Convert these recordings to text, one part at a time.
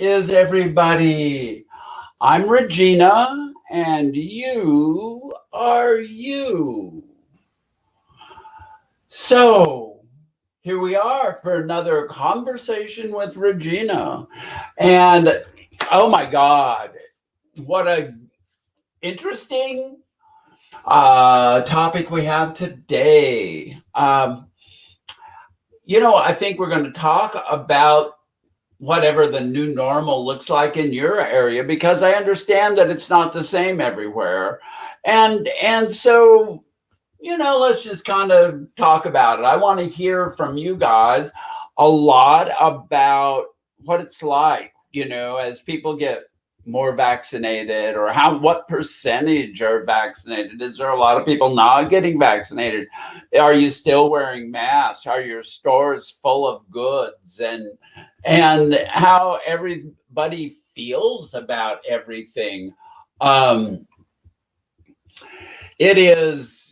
is everybody? I'm Regina, and you are you. So, here we are for another conversation with Regina. And oh my God, what a interesting topic we have today. I think we're going to talk about whatever the new normal looks like in your area, because I understand that it's not the same everywhere. And so, let's just kind of talk about it. I want to hear from you guys a lot about what it's like, as people get more vaccinated, or what percentage are vaccinated. Is there a lot of people not getting vaccinated? Are you still wearing masks? Are your stores full of goods? And how everybody feels about everything. It is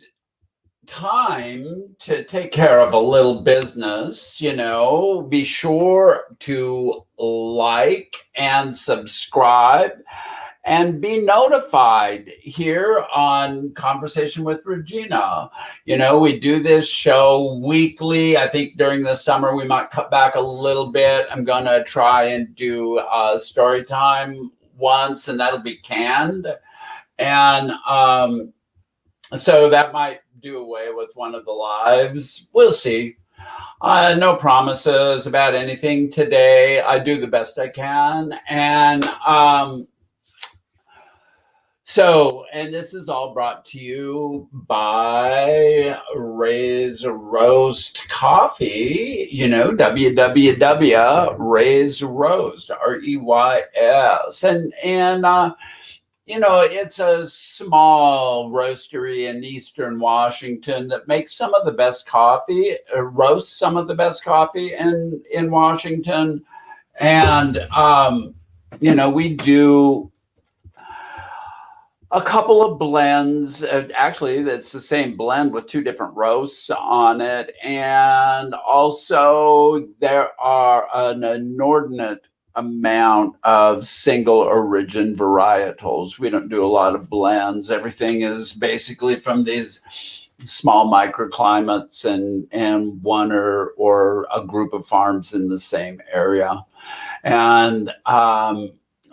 time to take care of a little business. Be sure to like and subscribe and be notified here on Conversation with Regina. We do this show weekly. I think during the summer we might cut back a little bit. I'm going to try and do story time once, and that'll be canned. And so that might do away with one of the lives. We'll see. No promises about anything today. I do the best I can. And and this is all brought to you by Ray's Roast Coffee, www.Ray's Roast, REYS. It's a small roastery in Eastern Washington that makes some of the best coffee, roasts some of the best coffee in Washington. And, we do a couple of blends. Actually, that's the same blend with two different roasts on it. And also there are an inordinate amount of single origin varietals. We don't do a lot of blends. Everything is basically from these small microclimates and one or a group of farms in the same area. And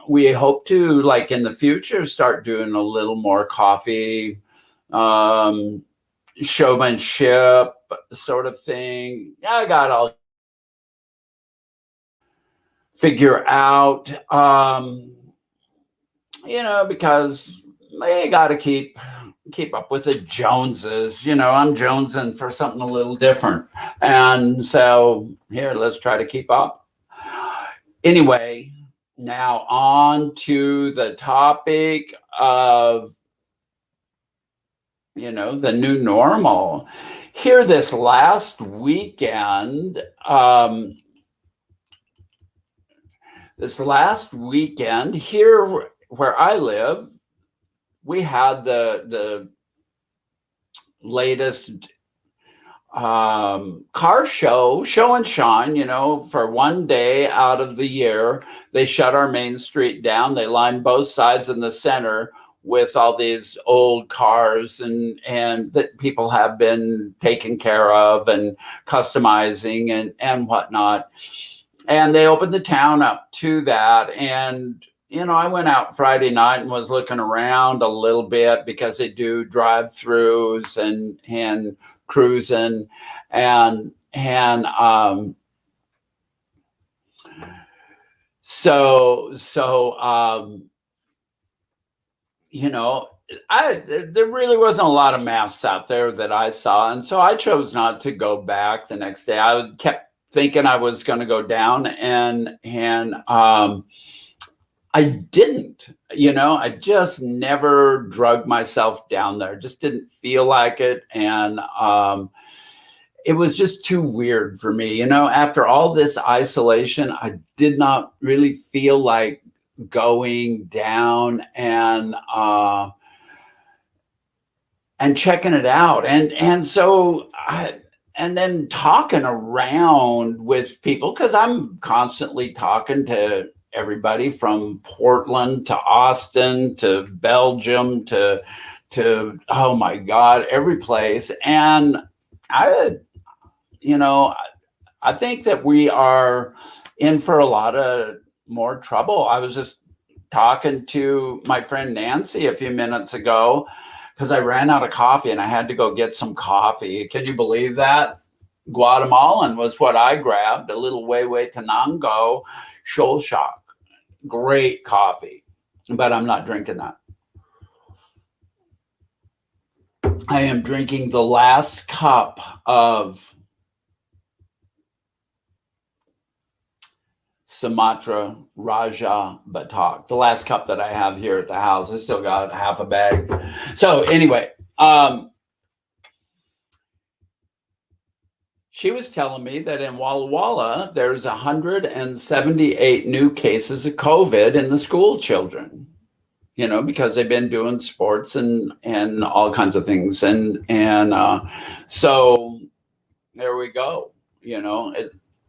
we hope to, like in the future, start doing a little more coffee showmanship sort of thing. I got all figure out, because I got to keep up with the Joneses. I'm jonesing for something a little different. And so here, let's try to keep up. Anyway, now on to the topic of, the new normal. Here this last weekend, here where I live, we had the latest car show and shine, for one day out of the year. They shut our main street down. They lined both sides in the center with all these old cars and that people have been taking care of and customizing and whatnot. And they opened the town up to that. And, I went out Friday night and was looking around a little bit, because they do drive-throughs and cruising and there really wasn't a lot of masks out there that I saw. And so I chose not to go back the next day. I kept thinking I was going to go down and I didn't, I just never drug myself down there. Just didn't feel like it. And it was just too weird for me. After all this isolation, I did not really feel like going down and checking it out. And so and then talking around with people, because I'm constantly talking to everybody from Portland to Austin to Belgium to oh my God, every place. And I, I think that we are in for a lot of more trouble. I was just talking to my friend Nancy a few minutes ago because I ran out of coffee and I had to go get some coffee. Can you believe that? Guatemalan was what I grabbed, a little Tenango Shock. Great coffee, but I'm not drinking that. I am drinking the last cup of Sumatra Raja Batak, the last cup that I have here at the house. I still got half a bag. So anyway, she was telling me that in Walla Walla, there's 178 new cases of COVID in the school children, because they've been doing sports and all kinds of things. And so there we go.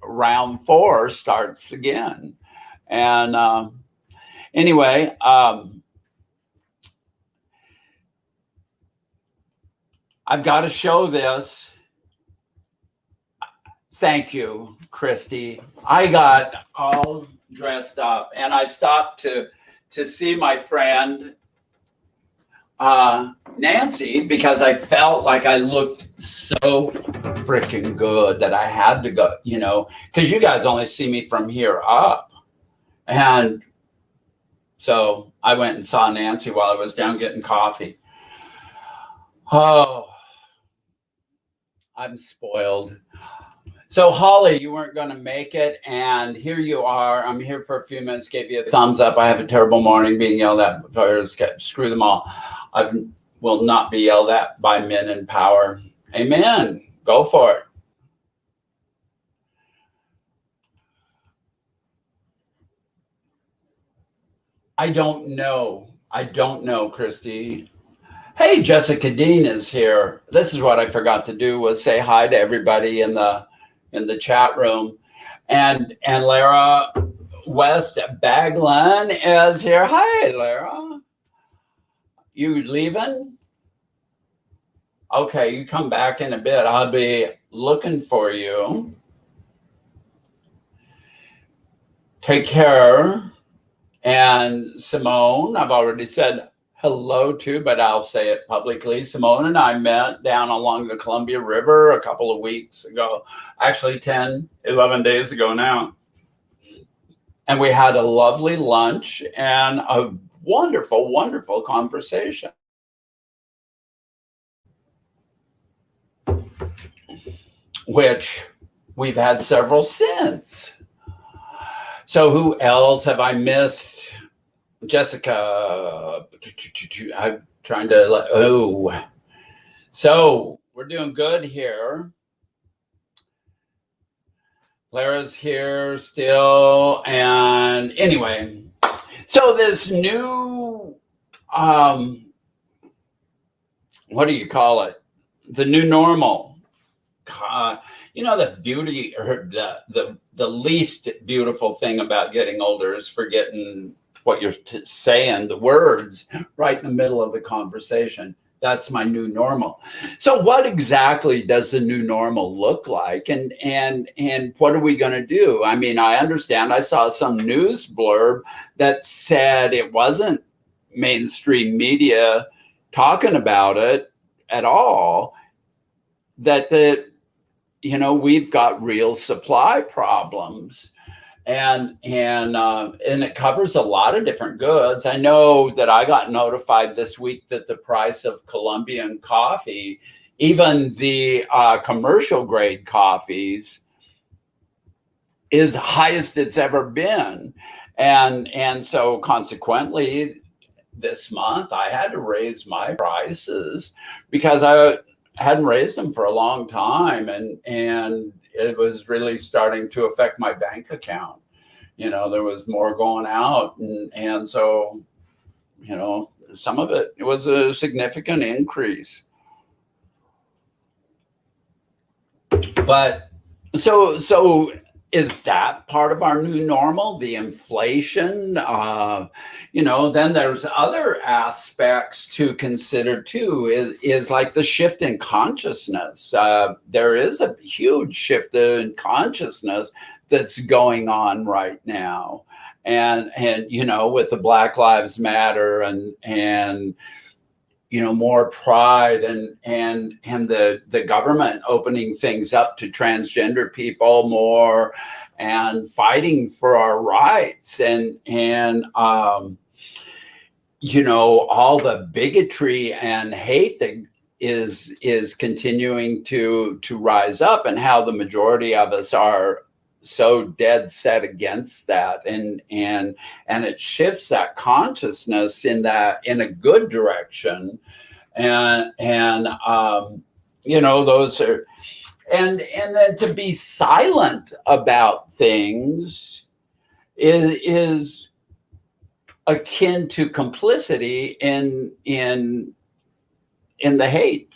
Round 4 starts again. And anyway, I've got to show this. Thank you, Christy. I got all dressed up and I stopped to see my friend Nancy because I felt like I looked so freaking good that I had to go, because you guys only see me from here up. And so I went and saw Nancy while I was down getting coffee. Oh, I'm spoiled. So Holly, you weren't going to make it, and here you are. I'm here for a few minutes, gave you a thumbs up. I have a terrible morning being yelled at. Screw them all. I will not be yelled at by men in power. Amen. Go for it. I don't know, Christy. Hey, Jessica Dean is here. This is what I forgot to do, was say hi to everybody in the chat room. And Lara West Baglin is here. Hi, Lara. You leaving? Okay, you come back in a bit. I'll be looking for you. Take care. And Simone, I've already said hello to, but I'll say it publicly. Simone and I met down along the Columbia River a couple of weeks ago, actually 10, 11 days ago now. And we had a lovely lunch and a wonderful, wonderful conversation. Which we've had several since. So who else have I missed? Jessica, I'm trying to, so we're doing good here. Lara's here still. And anyway, so this new, what do you call it? The new normal. The beauty, or the least beautiful thing about getting older is forgetting what you're saying, the words right in the middle of the conversation. That's my new normal. So what exactly does the new normal look like? And what are we going to do? I mean, I understand I saw some news blurb that said it wasn't mainstream media talking about it at all, that we've got real supply problems. And it covers a lot of different goods. I know that I got notified this week that the price of Colombian coffee, even the commercial grade coffees, is highest it's ever been. And so consequently, this month I had to raise my prices because I hadn't raised them for a long time, and it was really starting to affect my bank account. There was more going out, and so some of it was a significant increase. But so is that part of our new normal, the inflation? Then there's other aspects to consider too, is like the shift in consciousness. There is a huge shift in consciousness that's going on right now. And with the Black Lives Matter and more pride and the government opening things up to transgender people more and fighting for our rights and all the bigotry and hate that is continuing to rise up, and how the majority of us are so dead set against that, and it shifts that consciousness in a good direction, and those are, and then to be silent about things is akin to complicity in the hate,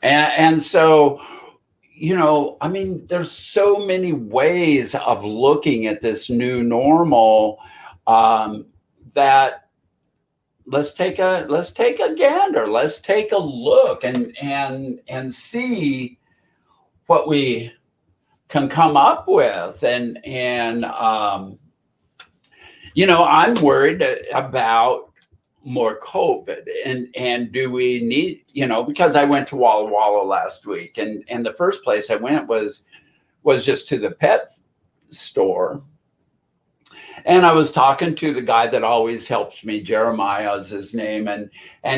and so there's so many ways of looking at this new normal, that let's take a gander, let's take a look and see what we can come up with. And I'm worried about more COVID, and do we need, because I went to Walla Walla last week, and the first place I went was just to the pet store, and I was talking to the guy that always helps me. Jeremiah is his name, and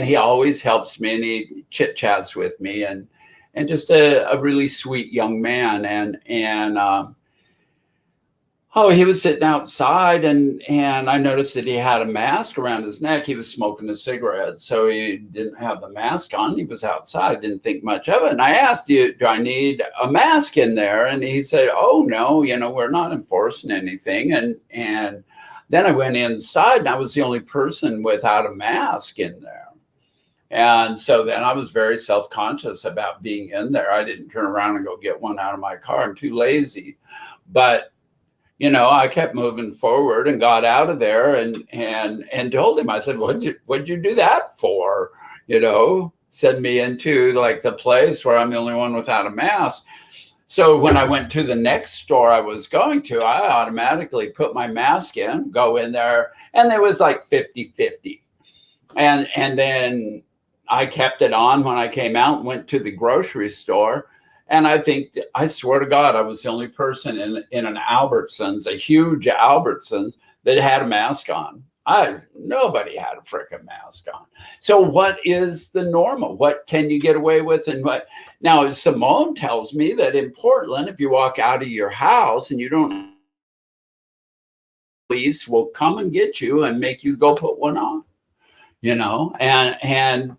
he always helps me, and he chit chats with me, and just a really sweet young man, and he was sitting outside, and I noticed that he had a mask around his neck. He was smoking a cigarette, so he didn't have the mask on. He was outside. I didn't think much of it. And I asked, do I need a mask in there? And he said, oh, no, we're not enforcing anything. And then I went inside, and I was the only person without a mask in there. And so then I was very self-conscious about being in there. I didn't turn around and go get one out of my car. I'm too lazy. But I kept moving forward and got out of there and told him, I said, what'd you do that for? Send me into like the place where I'm the only one without a mask. So when I went to the next store I was going to, I automatically put my mask in, go in there, and there was like 50-50. And then I kept it on when I came out and went to the grocery store. And I swear to God, I was the only person in an Albertsons, a huge Albertsons, that had a mask on. Nobody had a freaking mask on. So what is the normal? What can you get away with? And what? Now, Simone tells me that in Portland, if you walk out of your house and you don't, police will come and get you and make you go put one on, and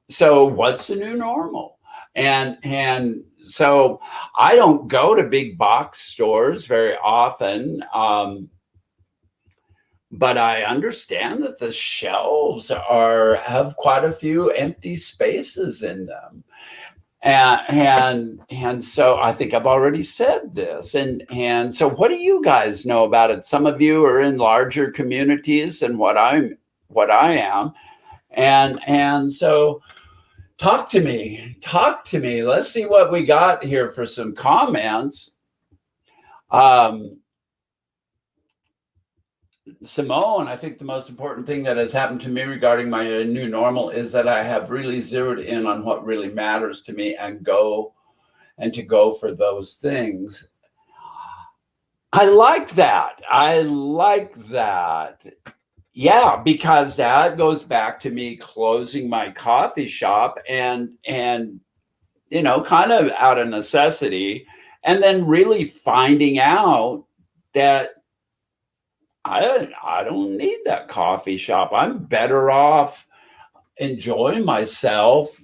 so what's the new normal? And so I don't go to big box stores very often, but I understand that the shelves have quite a few empty spaces in them, and so I think I've already said this, and so what do you guys know about it? Some of you are in larger communities than what I am, and so. Talk to me. Let's see what we got here for some comments. Simone, I think the most important thing that has happened to me regarding my new normal is that I have really zeroed in on what really matters to me and to go for those things. I like that. Yeah, because that goes back to me closing my coffee shop and kind of out of necessity, and then really finding out that I don't need that coffee shop. I'm better off enjoying myself,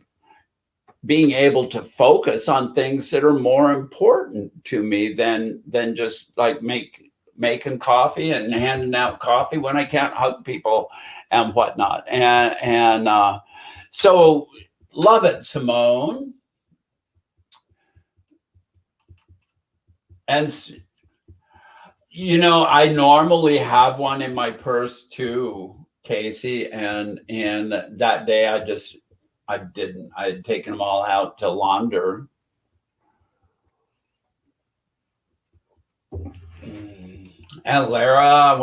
being able to focus on things that are more important to me than just like making coffee and handing out coffee when I can't hug people and whatnot. And so love it, Simone. And I normally have one in my purse too, Casey, and that day I didn't. I had taken them all out to launder. And Lara,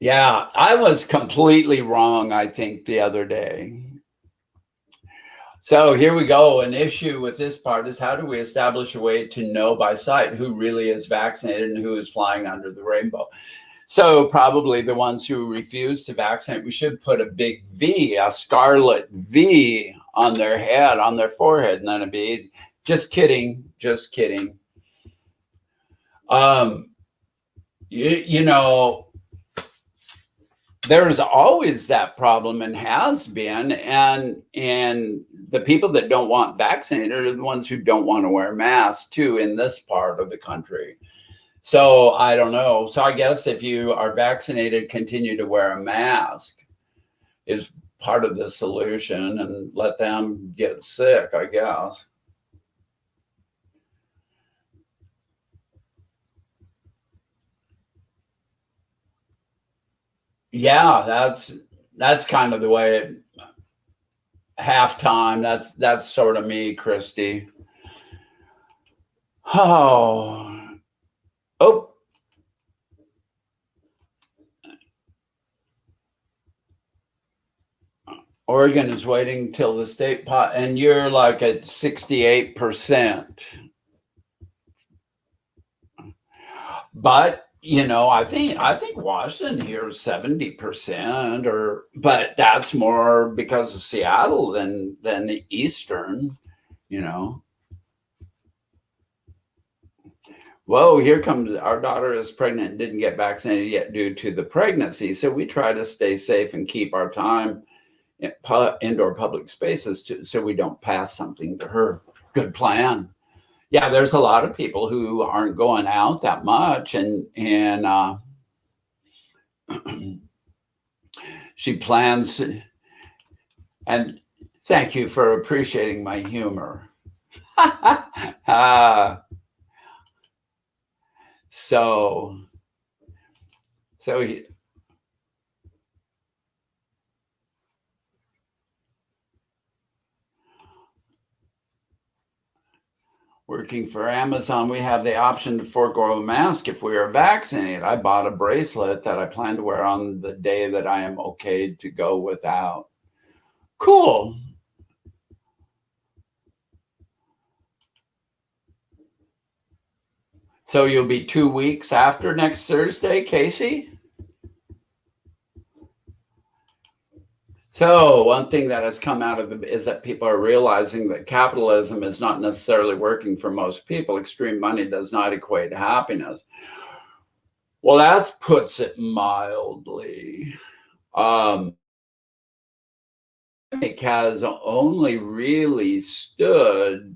yeah, I was completely wrong, I think, the other day. So here we go. An issue with this part is, how do we establish a way to know by sight who really is vaccinated and who is flying under the rainbow? So probably the ones who refuse to vaccinate, we should put a big V, a scarlet V on their head, on their forehead, and then it'd be easy. Just kidding. Just kidding. You know, there's always that problem and has been, and the people that don't want vaccinated are the ones who don't want to wear masks too in this part of the country. So I don't know. So I guess if you are vaccinated, continue to wear a mask is part of the solution, and let them get sick, I guess. Yeah, that's kind of the way it, halftime. That's sort of me, Christy. Oh, oh, Oregon is waiting till the state pot, and you're like at 68%. But I think Washington here is 70%, but that's more because of Seattle than the Eastern, you know. Whoa, here comes our daughter is pregnant and didn't get vaccinated yet due to the pregnancy. So we try to stay safe and keep our time in indoor public spaces so we don't pass something to her. Good plan. Yeah, there's a lot of people who aren't going out that much, and she plans. And thank you for appreciating my humor. So so working for Amazon, we have the option to forego a mask if we are vaccinated. I bought a bracelet that I plan to wear on the day that I am okay to go without. Cool. So you'll be 2 weeks after next Thursday, Casey? So one thing that has come out of it is that people are realizing that capitalism is not necessarily working for most people. Extreme money does not equate to happiness. Well, that puts it mildly. It has only really stood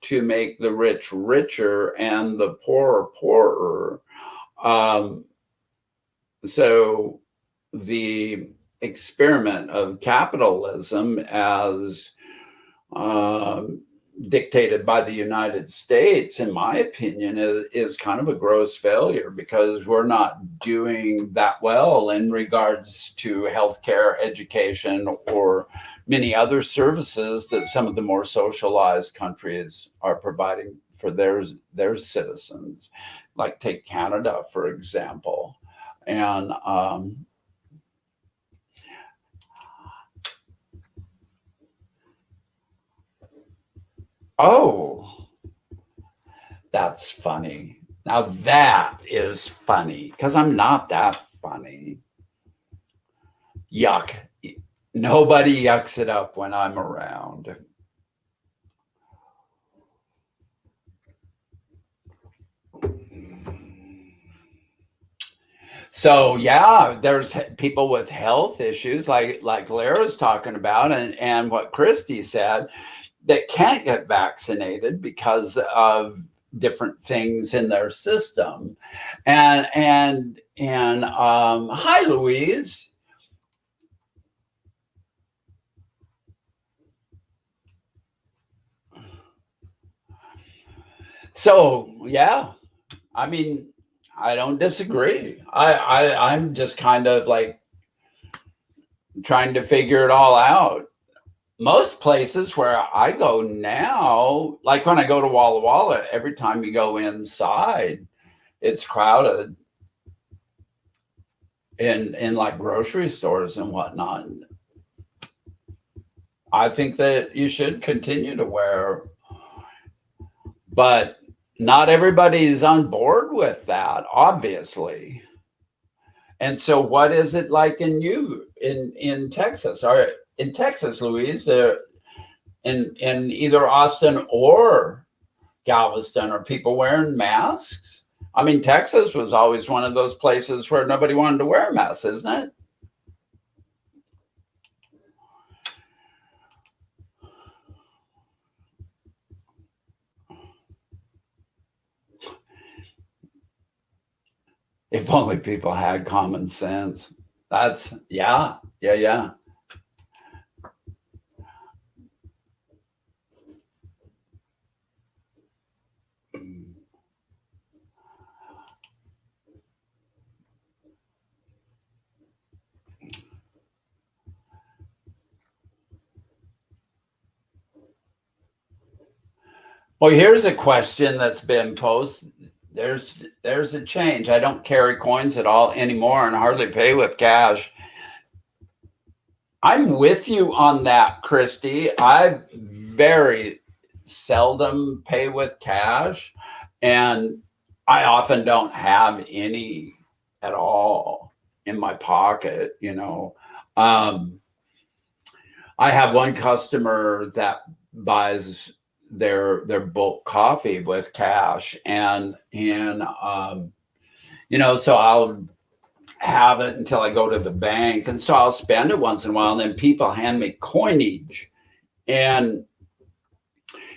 to make the rich richer and the poor poorer. Um, so the experiment of capitalism as dictated by the United States, in my opinion, is kind of a gross failure, because we're not doing that well in regards to healthcare, education, or many other services that some of the more socialized countries are providing for their citizens. Like take Canada, for example. And oh, that's funny. Now that is funny, because I'm not that funny. Yuck. Nobody yucks it up when I'm around. So yeah, there's people with health issues like Lara's talking about, and what Christy said, that can't get vaccinated because of different things in their system. And hi, Louise. So yeah, I mean, I don't disagree. I'm just kind of like trying to figure it all out. Most places where I go now, like when I go to Walla Walla, every time you go inside, it's crowded in like grocery stores and whatnot. I think that you should continue to wear, but not everybody's on board with that, obviously. And so, what is it like in Texas? Or in Texas, Louise, in either Austin or Galveston, are people wearing masks? I mean, Texas was always one of those places where nobody wanted to wear masks, isn't it? If only people had common sense. That's yeah. Well, here's a question that's been posed. There's a change. I don't carry coins at all anymore and hardly pay with cash. I'm with you on that, Christy. I very seldom pay with cash, and I often don't have any at all in my pocket, you know. I have one customer that buys their bulk coffee with cash, and you know, so I'll have it until I go to the bank, and so I'll spend it once in a while, and then people hand me coinage, and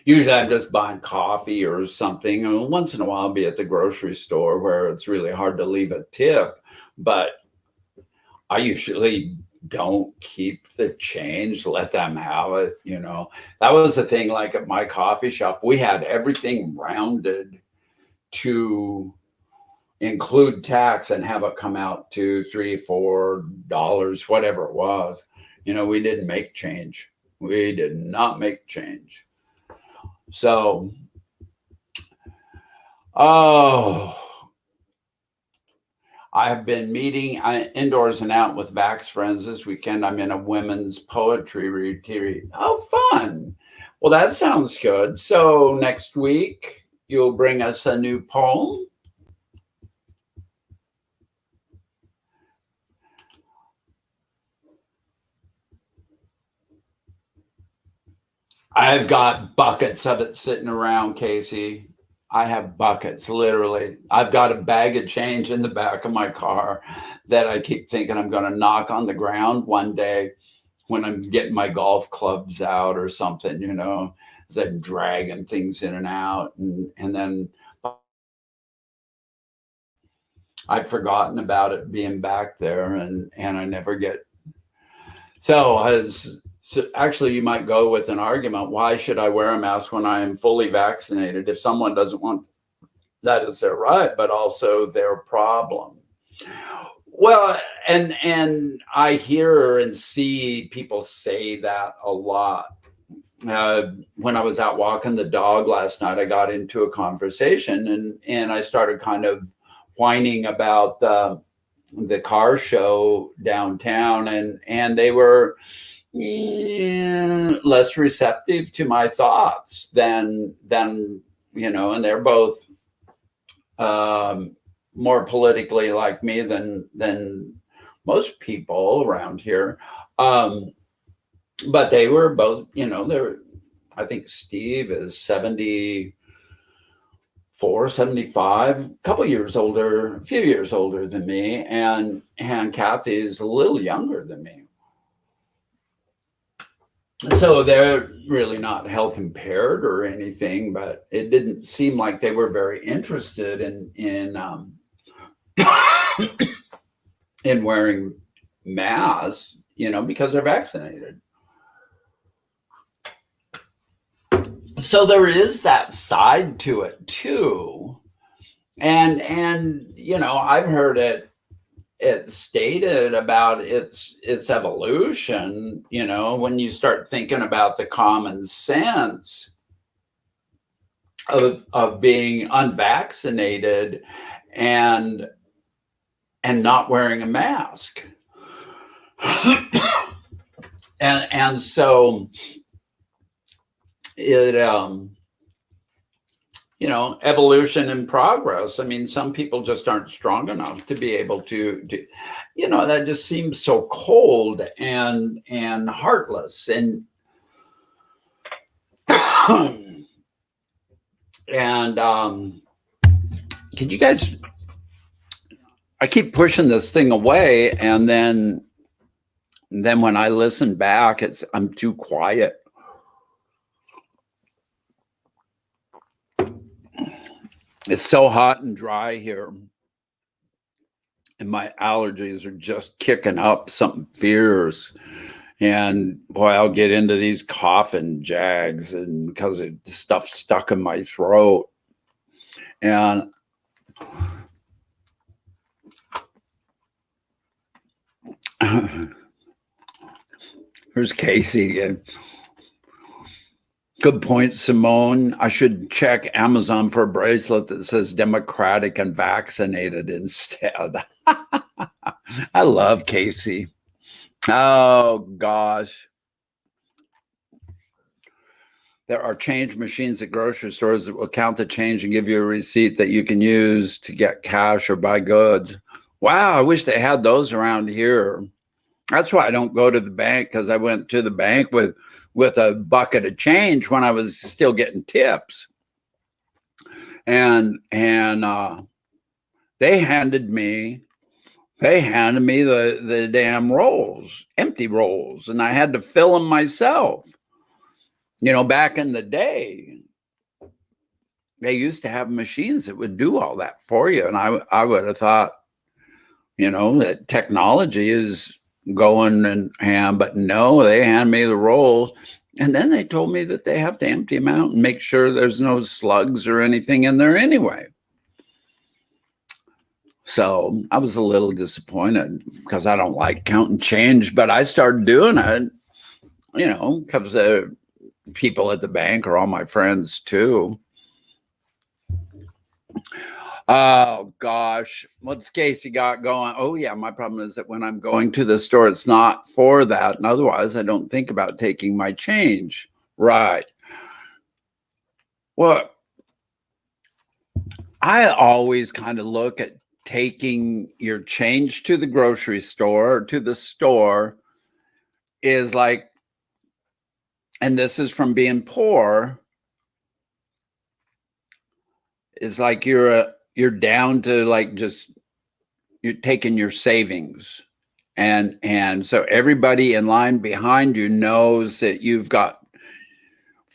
usually I'm just buying coffee or something, and once in a while I'll be at the grocery store where it's really hard to leave a tip, but I usually don't keep the change, let them have it, you know. That was the thing, like at my coffee shop, we had everything rounded to include tax and have it come out to $3, $4, whatever it was. You know, we didn't make change. We did not make change. So, oh, I have been meeting indoors and out with Vax friends this weekend. I'm in a women's poetry retreat. Oh, fun. Well, that sounds good. So next week, you'll bring us a new poem. I've got buckets of it sitting around, Casey. I have buckets, literally. I've got a bag of change in the back of my car that I keep thinking I'm going to knock on the ground one day when I'm getting my golf clubs out or something, you know, as I'm dragging things in and out. And then I've forgotten about it being back there, and I never get. So actually, you might go with an argument. Why should I wear a mask when I am fully vaccinated? If someone doesn't want, that is their right, but also their problem. Well, and I hear and see people say that a lot. When I was out walking the dog last night, I got into a conversation, and I started kind of whining about the car show downtown, and they were less receptive to my thoughts than you know, and they're both more politically like me than most people around here. But they were both, you know, they're, I think Steve is 74, 75, a couple years older, a few years older than me, and Kathy is a little younger than me. So they're really not health impaired or anything, but it didn't seem like they were very interested in in wearing masks, you know, because they're vaccinated. So there is that side to it too. And I've heard it stated about its evolution, when you start thinking about the common sense of being unvaccinated and not wearing a mask. and so it evolution and progress. I mean, some people just aren't strong enough to be able to that just seems so cold and heartless and and can you guys, I keep pushing this thing away, and then when I listen back, I'm too quiet. It's so hot and dry here, and my allergies are just kicking up something fierce. And boy, I'll get into these coughing jags, and because the stuff stuck in my throat. And here's Casey again. Good point, Simone. I should check Amazon for a bracelet that says Democratic and vaccinated instead. I love Casey. Oh, gosh. There are change machines at grocery stores that will count the change and give you a receipt that you can use to get cash or buy goods. Wow, I wish they had those around here. That's why I don't go to the bank, because I went to the bank with a bucket of change when I was still getting tips. And they handed me the damn rolls, empty rolls, and I had to fill them myself. Back in the day, they used to have machines that would do all that for you. And I would have thought, that technology is going and but no, they hand me the rolls. And then they told me that they have to empty them out and make sure there's no slugs or anything in there anyway. So I was a little disappointed, because I don't like counting change, but I started doing it, because the people at the bank are all my friends too. Oh gosh, what's Casey got going? Oh yeah, my problem is that when I'm going to the store, it's not for that, and otherwise I don't think about taking my change. Right. Well, I always kind of look at taking your change to the grocery store or to the store is like, and this is from being poor, is like you're down to like just you're taking your savings, and so everybody in line behind you knows that you've got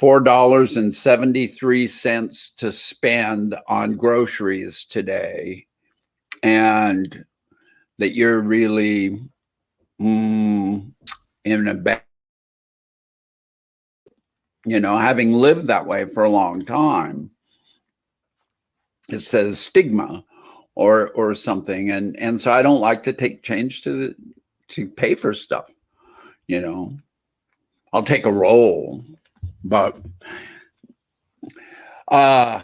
$4.73 to spend on groceries today, and that you're really in a bad, having lived that way for a long time. It says stigma or something, and so I don't like to take change to pay for stuff. I'll take a roll, but I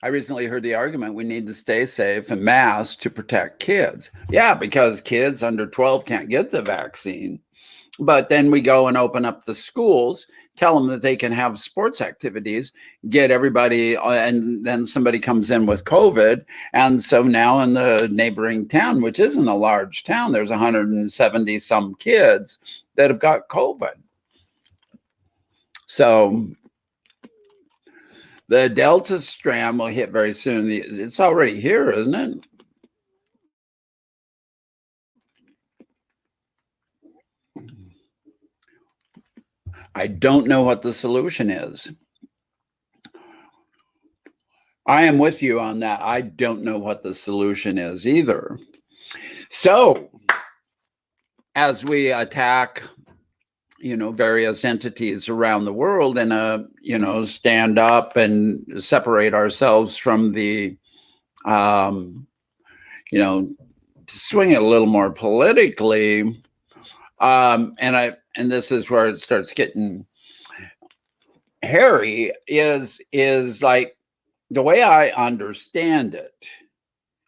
recently heard the argument we need to stay safe and mask to protect kids. Yeah, because kids under 12 can't get the vaccine. But then we go and open up the schools, tell them that they can have sports activities, get everybody, and then somebody comes in with COVID. And so now in the neighboring town, which isn't a large town, there's 170 some kids that have got COVID. So the Delta strand will hit very soon. It's already here, isn't it? I don't know what the solution is. I am with you on that. I don't know what the solution is either. So as we attack, various entities around the world and, stand up and separate ourselves from the, to swing it a little more politically. And this is where it starts getting hairy, is like the way I understand it,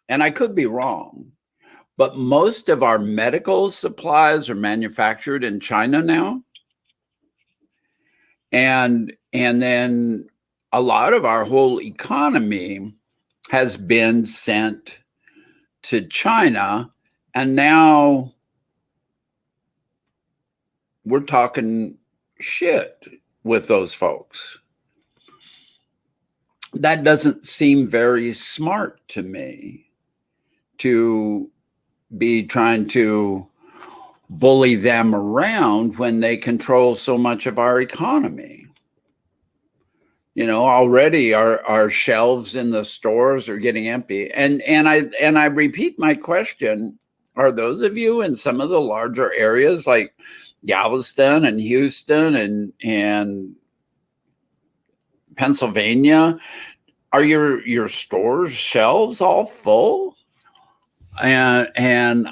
and I could be wrong, but most of our medical supplies are manufactured in China now. And then a lot of our whole economy has been sent to China. And now we're talking shit with those folks. That doesn't seem very smart to me, to be trying to bully them around when they control so much of our economy. Already our shelves in the stores are getting empty. And I repeat my question: are those of you in some of the larger areas like Galveston and Houston and Pennsylvania, are your stores shelves all full? And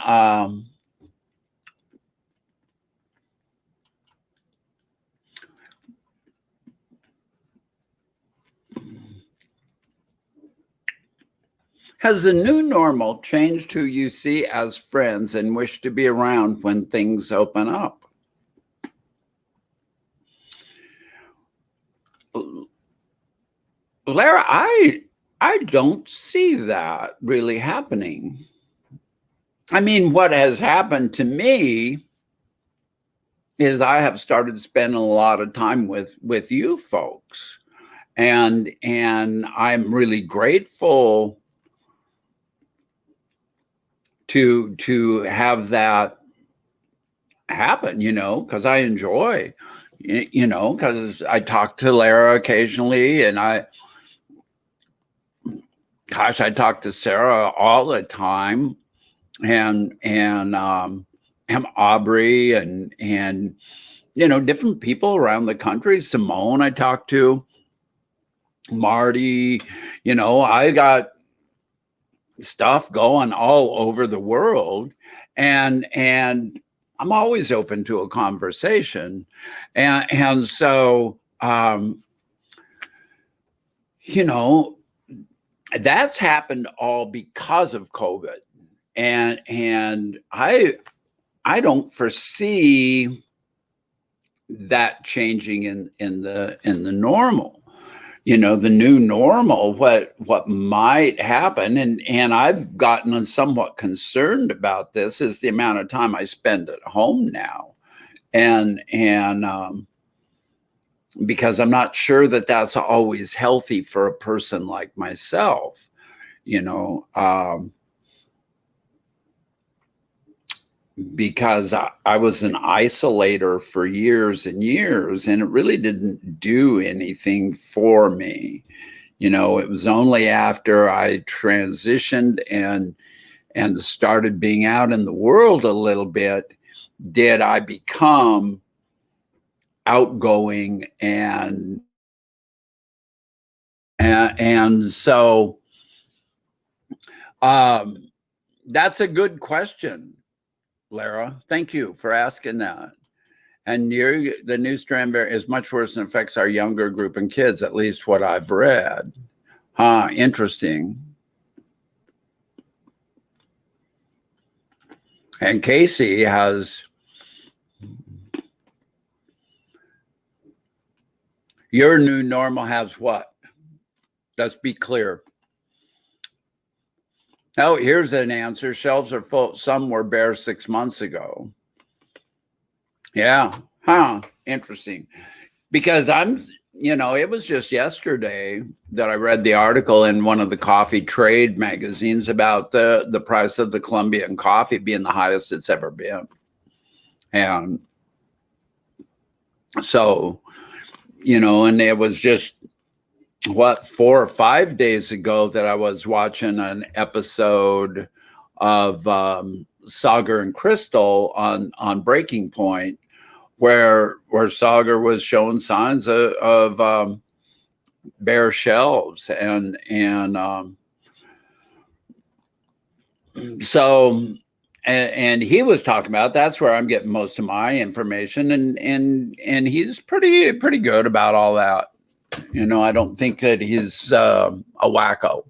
has the new normal changed who you see as friends and wish to be around when things open up? Lara, I don't see that really happening. I mean, what has happened to me is I have started spending a lot of time with you folks, and I'm really grateful to have that happen, because I enjoy, because I talk to Lara occasionally, and I talk to Sarah all the time, and Aubrey and different people around the country. Simone, I talk to, Marty, I got stuff going all over the world, and I'm always open to a conversation, and so that's happened all because of COVID, and I don't foresee that changing in the normal. The new normal, what might happen, and I've gotten somewhat concerned about this, is the amount of time I spend at home now, and because I'm not sure that that's always healthy for a person like myself, because I was an isolator for years and years, and it really didn't do anything for me. It was only after I transitioned and started being out in the world a little bit did I become outgoing, and so that's a good question, Lara. Thank you for asking that. And the new strand is much worse and affects our younger group and kids, at least what I've read. Interesting. And Casey has, your new normal has what? Let's be clear. Oh, here's an answer. Shelves are full. Some were bare 6 months ago. Yeah. Interesting. Because it was just yesterday that I read the article in one of the coffee trade magazines about the price of the Colombian coffee being the highest it's ever been. And so, and it was just 4 or 5 days ago that I was watching an episode of Sagar and Crystal on Breaking Point, where Sagar was showing signs of bare shelves, and so and he was talking about that's where I'm getting most of my information, and he's pretty good about all that. You know, I don't think that he's a wacko.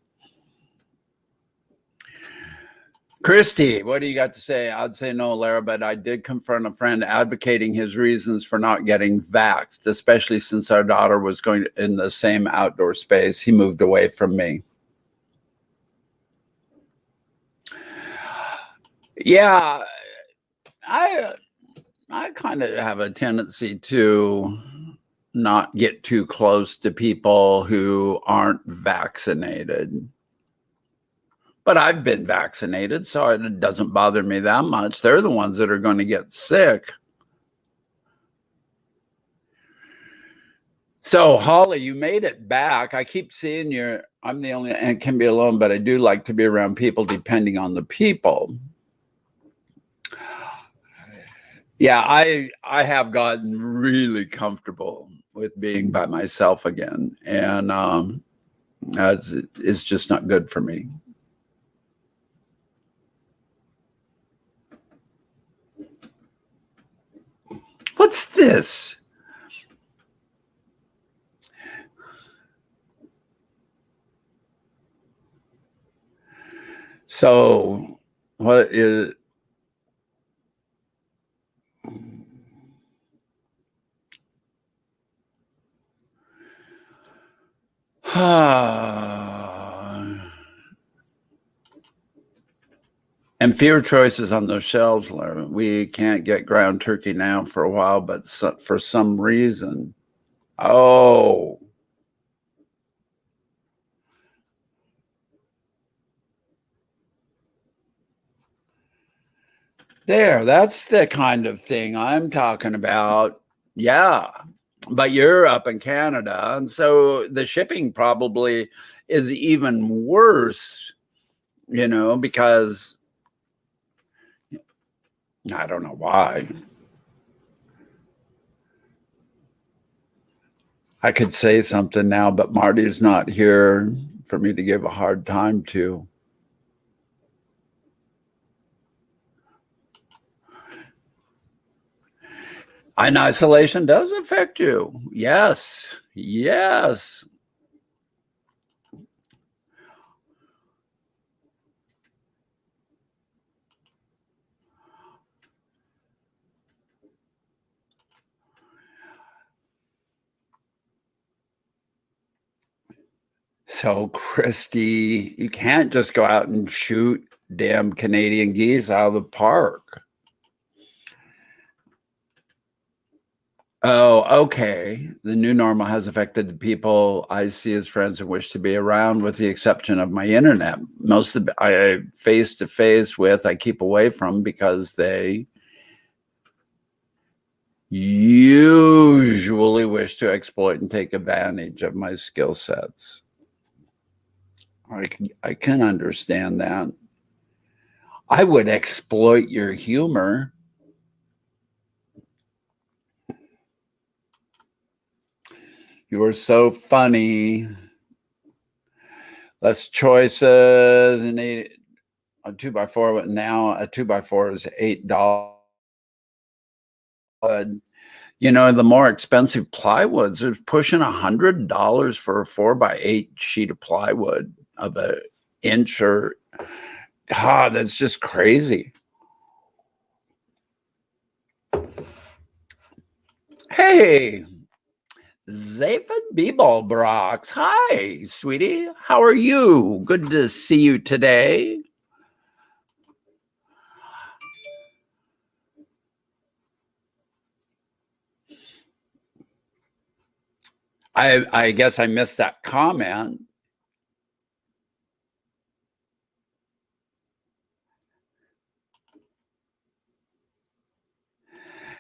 Christy, what do you got to say? I'd say no, Lara, but I did confront a friend advocating his reasons for not getting vaxxed, especially since our daughter was going in the same outdoor space. He moved away from me. Yeah, I kind of have a tendency to not get too close to people who aren't vaccinated. But I've been vaccinated, so it doesn't bother me that much. They're the ones that are going to get sick. So, Holly, you made it back. I keep seeing I'm the only, and can be alone, but I do like to be around people depending on the people. Yeah, I have gotten really comfortable with being by myself again. And it's just not good for me. What's this? So, what is... And fewer choices on those shelves, Larry. We can't get ground turkey now for a while, but for some reason. Oh. There, that's the kind of thing I'm talking about. Yeah. But you're up in Canada, and so the shipping probably is even worse, you know, because I don't know why. I could say something now, but Marty's not here for me to give a hard time to. And isolation does affect you. Yes. Yes. So, Christy, you can't just go out and shoot damn Canadian geese out of the park. Oh, okay. The new normal has affected the people I see as friends and wish to be around, with the exception of my internet. Most of I face to face with, I keep away from because they usually wish to exploit and take advantage of my skill sets. I can understand that. I would exploit your humor. You are so funny. Less choices, and a 2x4, but now a 2x4 is $8. You know, the more expensive plywoods are pushing $100 for a 4x8 sheet of plywood of an inch, or God, that's just crazy. Hey, Zafin B-Ball Brox. Hi, sweetie. How are you? Good to see you today. I guess I missed that comment.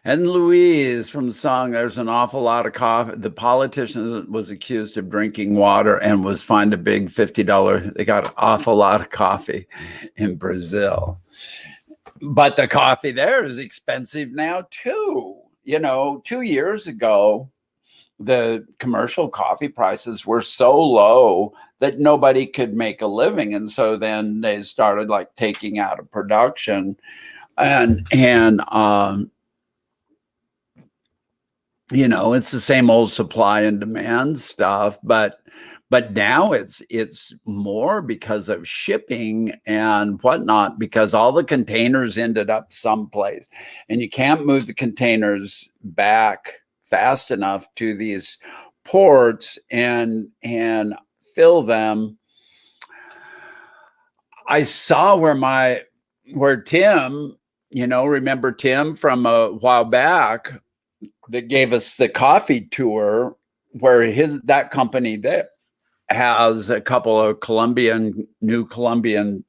And Louise from the song, there's an awful lot of coffee. The politician was accused of drinking water and was fined a big $50. They got an awful lot of coffee in Brazil. but the coffee there is expensive now too. 2 years ago, the commercial coffee prices were so low that nobody could make a living. And so then they started like taking out of production and it's the same old supply and demand stuff, but now it's more because of shipping and whatnot, because all the containers ended up someplace and you can't move the containers back fast enough to these ports and fill them. I saw where Tim, remember Tim from a while back that gave us the coffee tour, where that company that has a couple of new Colombian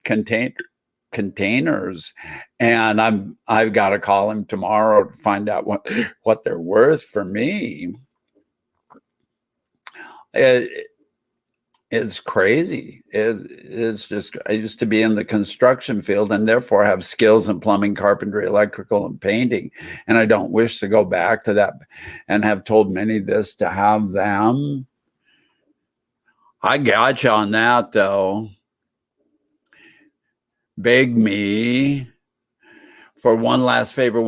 containers, and I've got to call him tomorrow to find out what they're worth for me. It's crazy. It's just, I used to be in the construction field and therefore have skills in plumbing, carpentry, electrical, and painting. And I don't wish to go back to that, and have told many this to have them. I got you on that though. Beg me for one last favor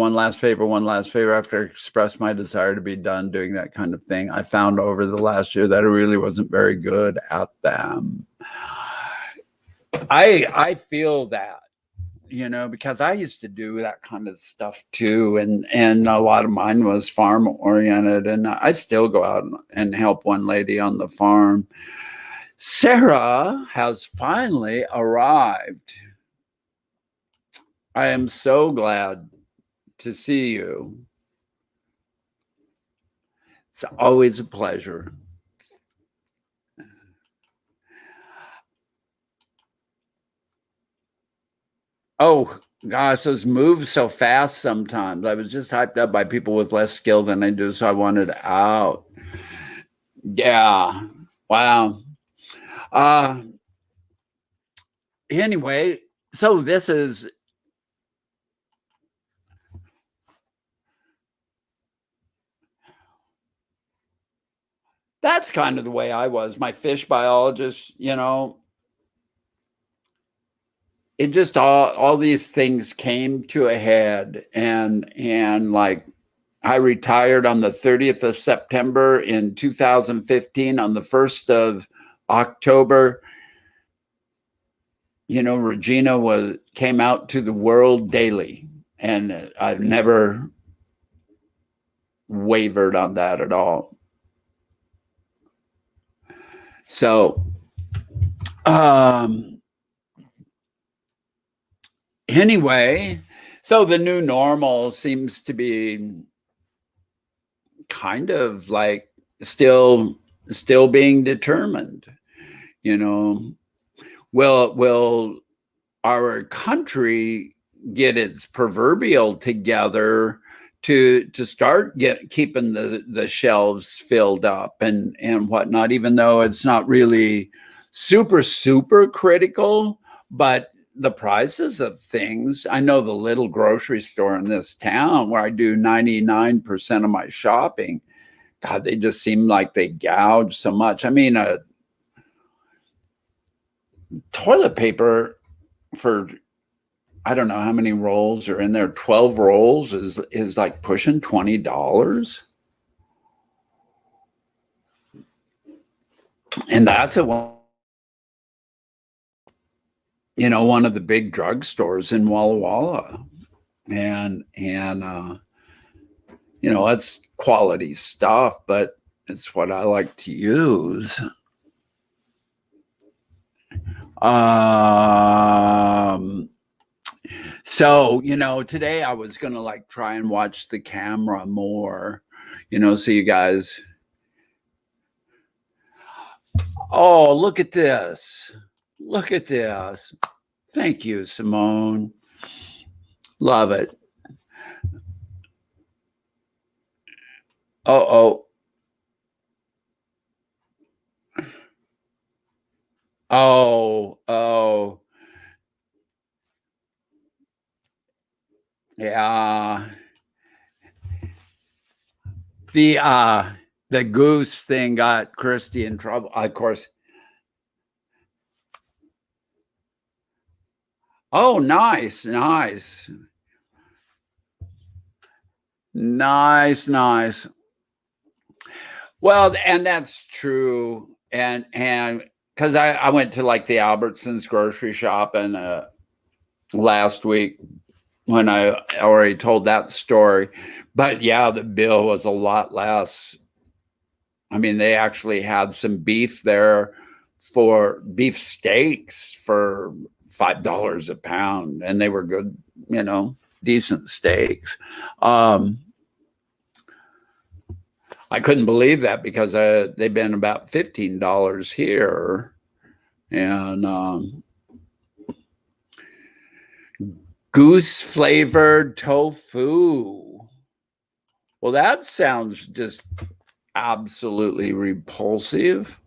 after I expressed my desire to be done doing that kind of thing. I found over the last year that I really wasn't very good at them. I feel that, because I used to do that kind of stuff too. And a lot of mine was farm oriented, and I still go out and help one lady on the farm. Sarah has finally arrived. I am so glad to see you. It's always a pleasure. Oh, gosh, those move so fast sometimes. I was just hyped up by people with less skill than I do, so I wanted out. Yeah. Wow. Anyway, so that's kind of the way I was. My fish biologist, it just all these things came to a head, and like I retired on the 30th of September in 2015. On the 1st of October, Regina came out to the world daily, and I've never wavered on that at all. So, anyway, so the new normal seems to be kind of like still being determined. Will our country get its proverbial together to start keeping the shelves filled up and whatnot, even though it's not really super critical, but the prices of things. I know the little grocery store in this town where I do 99% of my shopping, God, they just seem like they gouge so much. I mean, toilet paper for, I don't know how many rolls are in there. 12 rolls is like pushing $20. And that's at one of the big drugstores in Walla Walla. And that's quality stuff, but it's what I like to use. So, today I was going to like try and watch the camera more, so you guys. Oh, look at this. Look at this. Thank you, Simone. Love it. Oh. Yeah. The goose thing got Christy in trouble, of course. Oh, nice. Well, and that's true. And because I went to like the Albertsons grocery shop and last week when I already told that story. But yeah, the bill was a lot less. I mean, they actually had some beef there for beef steaks for $5 a pound, and they were good, decent steaks. I couldn't believe that because they've been about $15 here, and goose flavored tofu. Well, that sounds just absolutely repulsive.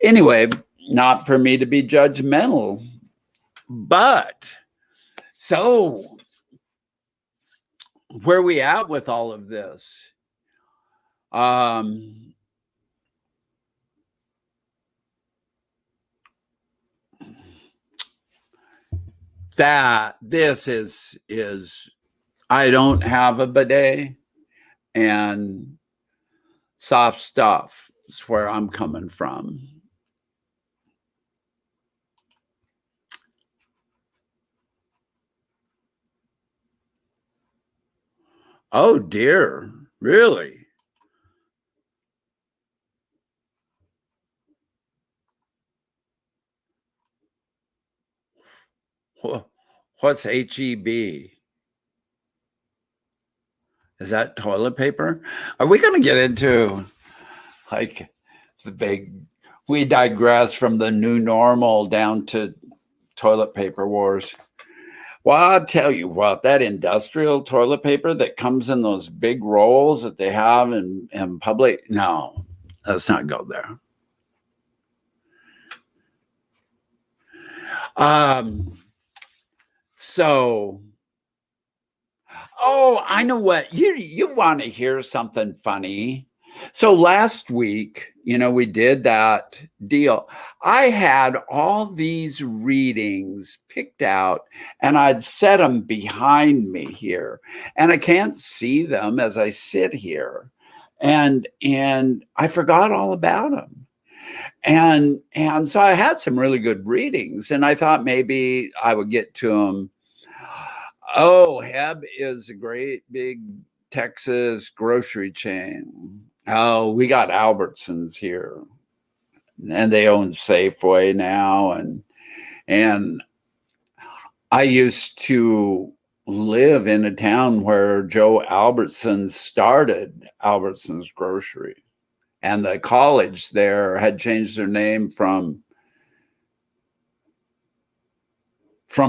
Anyway, not for me to be judgmental, but so where are we at with all of this? That this is I don't have a bidet, and soft stuff is where I'm coming from. Oh dear, really? What's HEB? Is that toilet paper? Are we going to get into like the big? We digress from the new normal down to toilet paper wars. Well, I'll tell you what, that industrial toilet paper that comes in those big rolls that they have in public, no, let's not go there. So, oh, I know what you want to hear something funny. So last week, we did that deal. I had all these readings picked out and I'd set them behind me here, and I can't see them as I sit here. And I forgot all about them. And so I had some really good readings, and I thought maybe I would get to them. Oh, Heb is a great big Texas grocery chain. Oh, we got Albertsons here, and they own Safeway now. And I used to live in a town where Joe Albertson started Albertsons Grocery, and the college there had changed their name from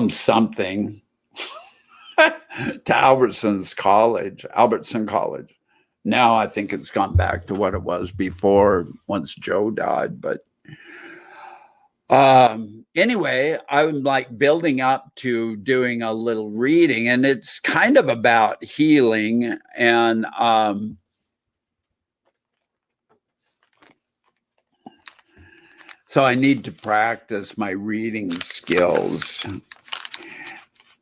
something to Albertson College. Now I think it's gone back to what it was before, once Joe died. But anyway, I'm like building up to doing a little reading, and it's kind of about healing. And so I need to practice my reading skills.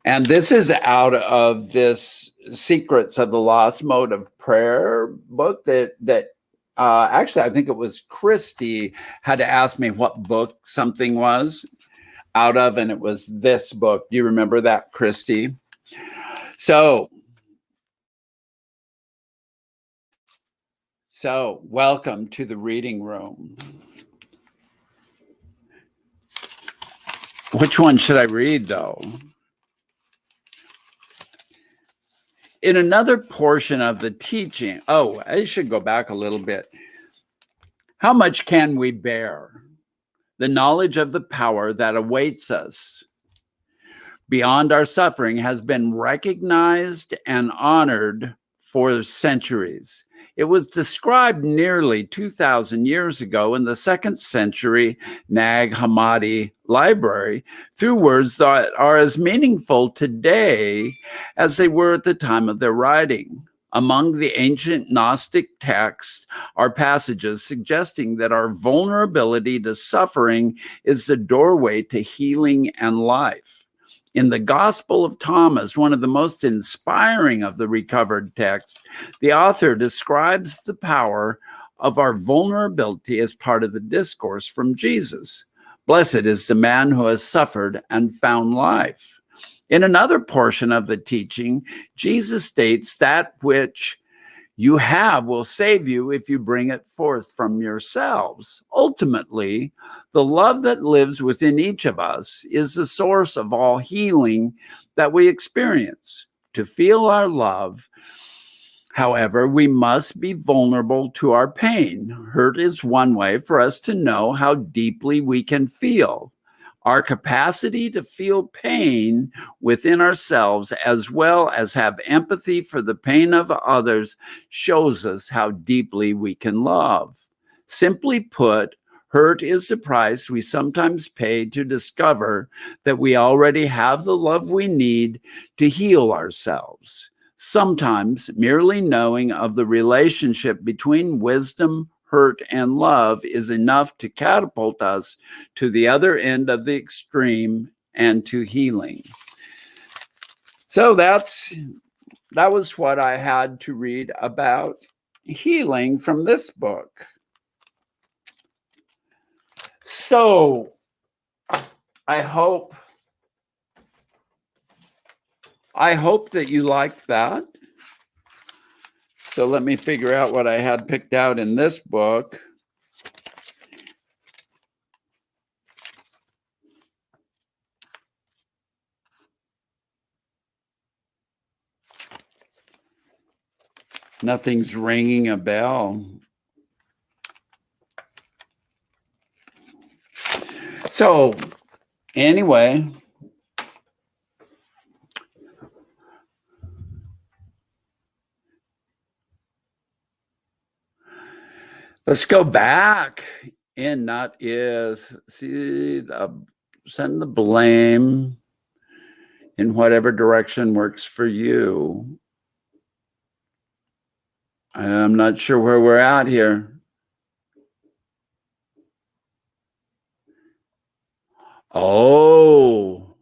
And this is out of this Secrets of the Lost Mode of Prayer book that actually, I think it was Christy had to ask me what book something was out of, and it was this book. Do you remember that, Christy? So welcome to the reading room. Which one should I read, though? In another portion of the teaching, I should go back a little bit. How much can we bear? The knowledge of the power that awaits us beyond our suffering has been recognized and honored for centuries. It was described nearly 2,000 years ago in the 2nd century Nag Hammadi library through words that are as meaningful today as they were at the time of their writing. Among the ancient Gnostic texts are passages suggesting that our vulnerability to suffering is the doorway to healing and life. In the Gospel of Thomas, one of the most inspiring of the recovered texts, the author describes the power of our vulnerability as part of the discourse from Jesus. Blessed is the man who has suffered and found life. In another portion of the teaching, Jesus states that which you have will save you if you bring it forth from yourselves. Ultimately, the love that lives within each of us is the source of all healing that we experience. To feel our love, however, we must be vulnerable to our pain. Hurt is one way for us to know how deeply we can feel. Our capacity to feel pain within ourselves, as well as have empathy for the pain of others, shows us how deeply we can love. Simply put, hurt is the price we sometimes pay to discover that we already have the love we need to heal ourselves. Sometimes merely knowing of the relationship between wisdom, hurt, and love is enough to catapult us to the other end of the extreme and to healing. So that was what I had to read about healing from this book. So I hope that you liked that. So let me figure out what I had picked out in this book. Nothing's ringing a bell. So anyway, let's go back in not is. See, send the blame in whatever direction works for you. I'm not sure where we're at here. Oh.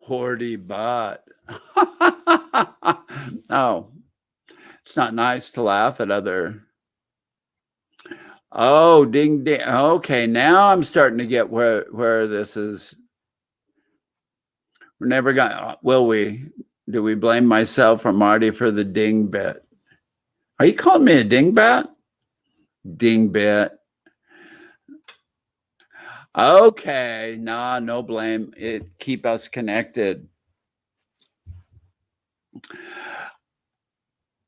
Horty butt. Oh, it's not nice to laugh at other. Oh, ding, ding. Okay, now I'm starting to get where this is. We're never going, will we? Do we blame myself or Marty for the ding bit? Are you calling me a dingbat? Ding bit. Okay, nah, no blame. It keep us connected.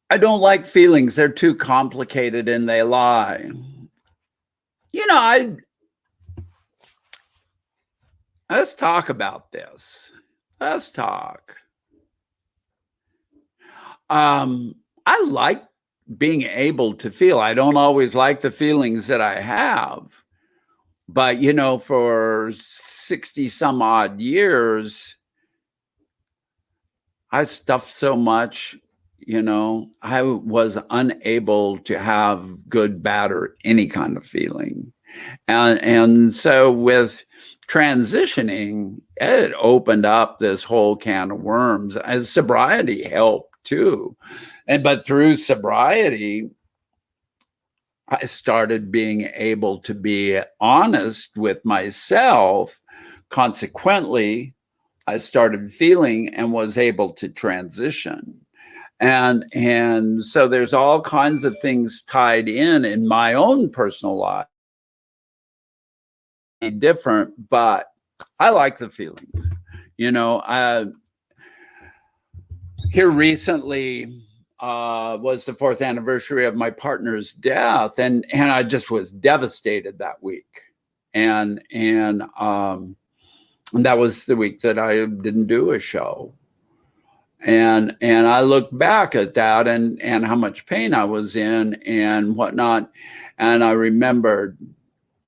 I don't like feelings. They're too complicated and they lie. You know, let's talk about this. Let's talk. I like being able to feel. I don't always like the feelings that I have. But, you know, for 60 some odd years, I stuffed so much, you know, I was unable to have good, bad, or any kind of feeling. And so with transitioning, it opened up this whole can of worms. As sobriety helped too. But through sobriety, I started being able to be honest with myself. Consequently, I started feeling and was able to transition. And so there's all kinds of things tied in my own personal life. Different, but I like the feeling. You know, here recently was the 4th anniversary of my partner's death, and I just was devastated that week. And And that was the week that I didn't do a show. And I look back at that and how much pain I was in and whatnot. And I remembered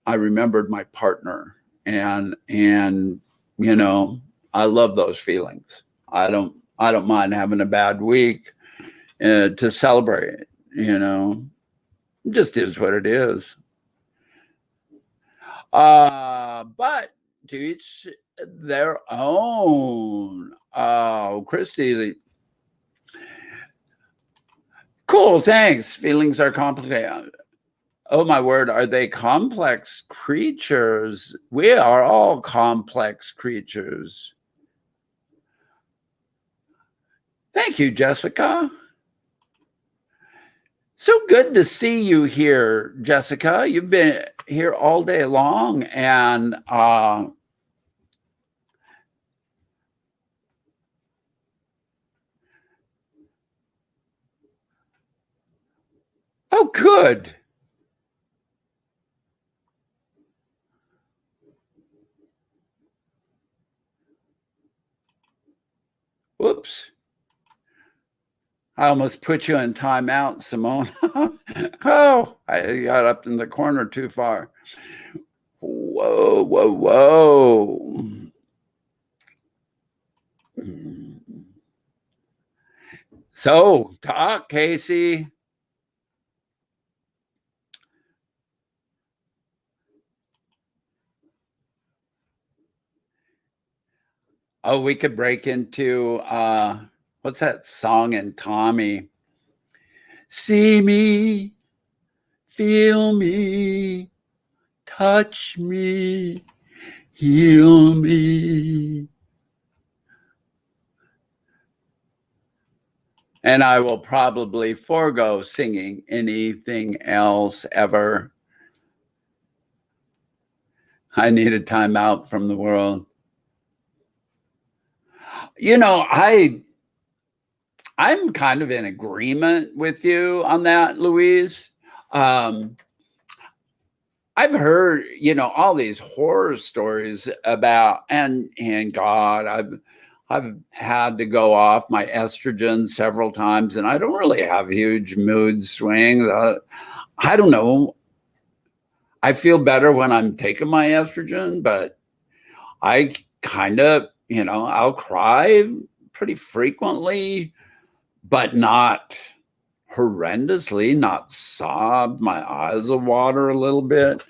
my partner, and you know, I love those feelings. I don't mind having a bad week to celebrate. You know, it just is what it is. But to each their own. Oh, Christy, cool. Thanks. Feelings are complicated. Oh my word, are they complex creatures? We are all complex creatures. Thank you, Jessica. So good to see you here, Jessica. You've been here all day long, and oh, good. Whoops. I almost put you in timeout, Simone. Oh, I got up in the corner too far. Whoa, whoa, whoa. So, talk, Casey. Oh, we could break into what's that song in Tommy? See me, feel me, touch me, heal me. And I will probably forego singing anything else ever. I need a time out from the world. You know, I'm kind of in agreement with you on that, Louise. I've heard, you know, all these horror stories about, and God, I've had to go off my estrogen several times, and I don't really have huge mood swings. I don't know. I feel better when I'm taking my estrogen, but I kind of, you know, I'll cry pretty frequently, but not horrendously, not sob. My eyes will water a little bit.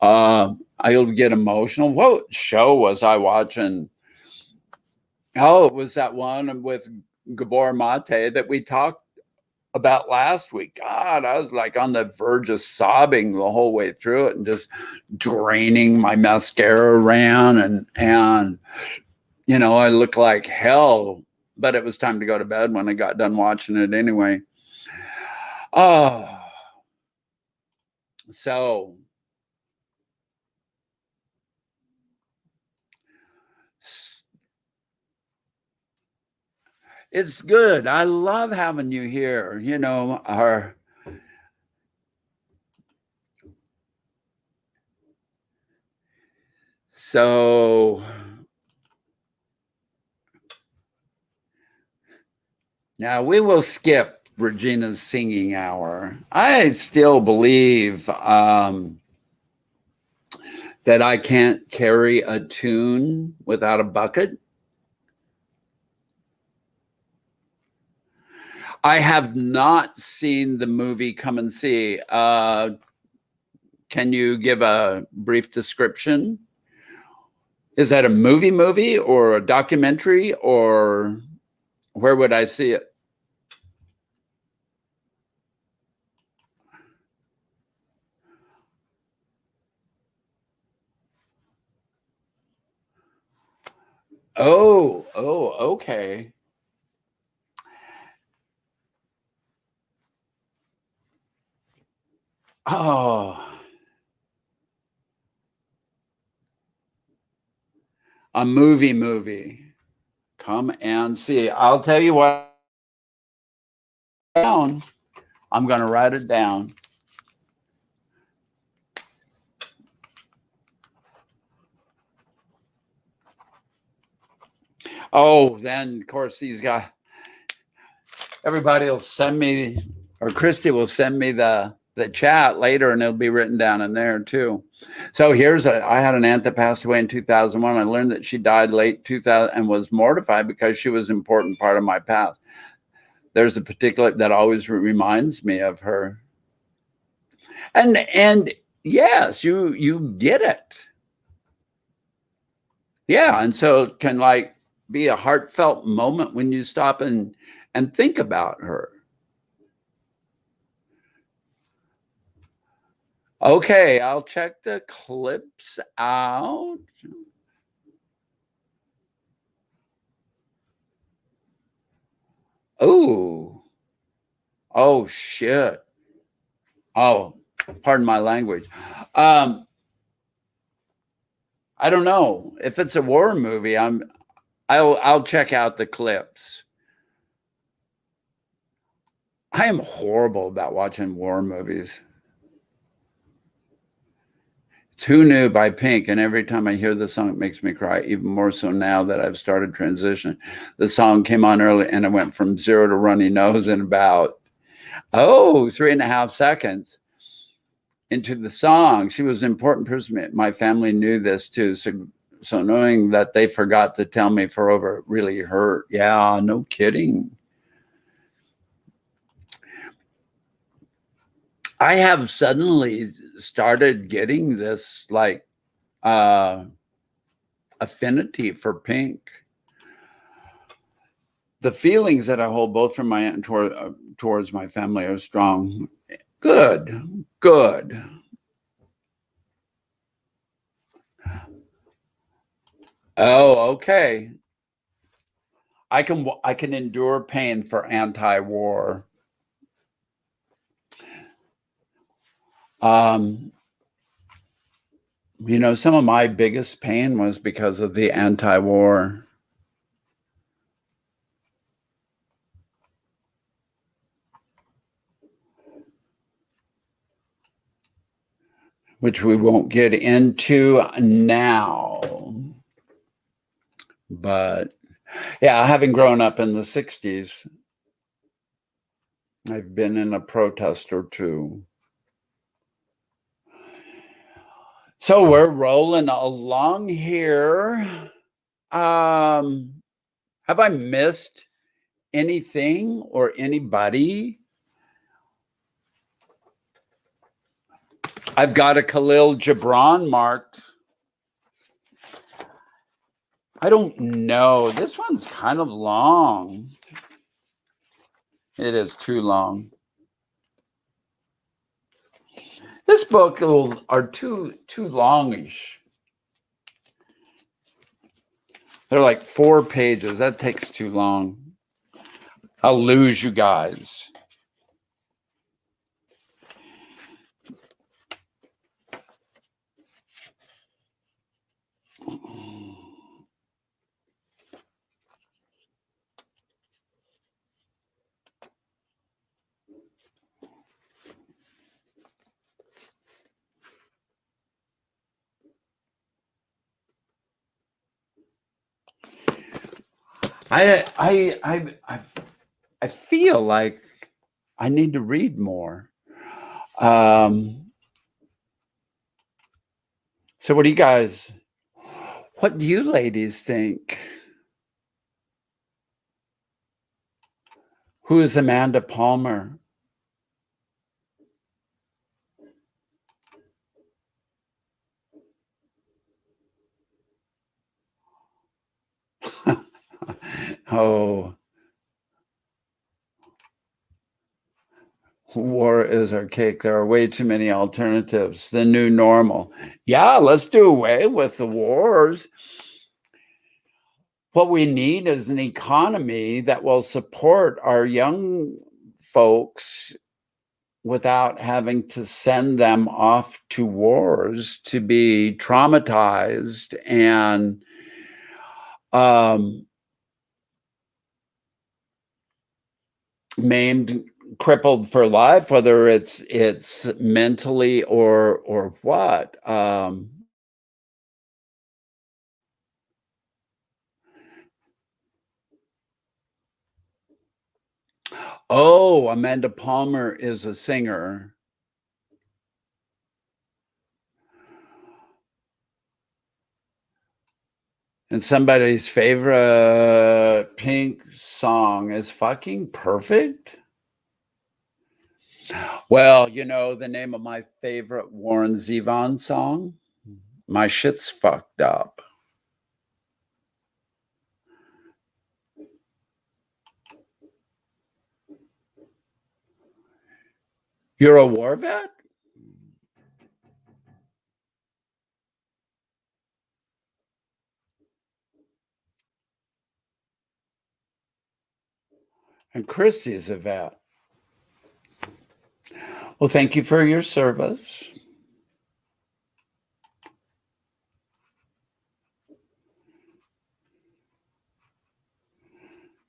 I'll get emotional. What show was I watching? Oh, it was that one with Gabor Mate that we talked about last week. God, I was like on the verge of sobbing the whole way through it and just draining my mascara around and you know, I looked like hell, but it was time to go to bed when I got done watching it anyway. Oh, so it's good. I love having you here. You know, so now we will skip Regina's singing hour. I still believe that I can't carry a tune without a bucket. I have not seen the movie Come and See. Can you give a brief description? Is that a movie or a documentary, or where would I see it? Oh, okay. Oh, a movie. Come and see. I'll tell you what. I'm going to write it down. Oh, then of course these guys, everybody will send me, or Christy will send me the chat later, and it'll be written down in there too. So I had an aunt that passed away in 2001. I learned that she died late 2000 and was mortified because she was an important part of my past. There's a particular that always reminds me of her. And yes, you get it. Yeah, and so it can like be a heartfelt moment when you stop and think about her. Okay, I'll check the clips out. Oh shit. Oh, pardon my language. I don't know if it's a war movie. I'll check out the clips. I am horrible about watching war movies. It's Who Knew by Pink, and every time I hear the song, it makes me cry, even more so now that I've started transition. The song came on early, and it went from 0 to runny nose in about 3.5 seconds into the song. She was an important person. My family knew this too, so knowing that they forgot to tell me for over really hurt. Yeah, no kidding. I have suddenly started getting this like affinity for Pink. The feelings that I hold both from my aunt and towards my family are strong. Good. Oh, okay. I can endure pain for anti-war. Some of my biggest pain was because of the anti-war. Which we won't get into now. But yeah, having grown up in the 60s, I've been in a protest or two. So we're rolling along here. Have I missed anything or anybody? I've got a Khalil Gibran marked. I don't know. This one's kind of long. It is too long. This book are too longish. They're like 4 pages. That takes too long. I'll lose you guys. I feel like I need to read more. So what do you ladies think? Who is Amanda Palmer? Oh, war is archaic. There are way too many alternatives. The new normal. Yeah, let's do away with the wars. What we need is an economy that will support our young folks without having to send them off to wars to be traumatized and maimed, crippled for life, whether it's mentally or what. Oh, Amanda Palmer is a singer. And somebody's favorite Pink song is Fucking Perfect. Well, you know the name of my favorite Warren Zevon song? My Shit's Fucked Up. You're a war vet? And Christy's a vet. Well, thank you for your service.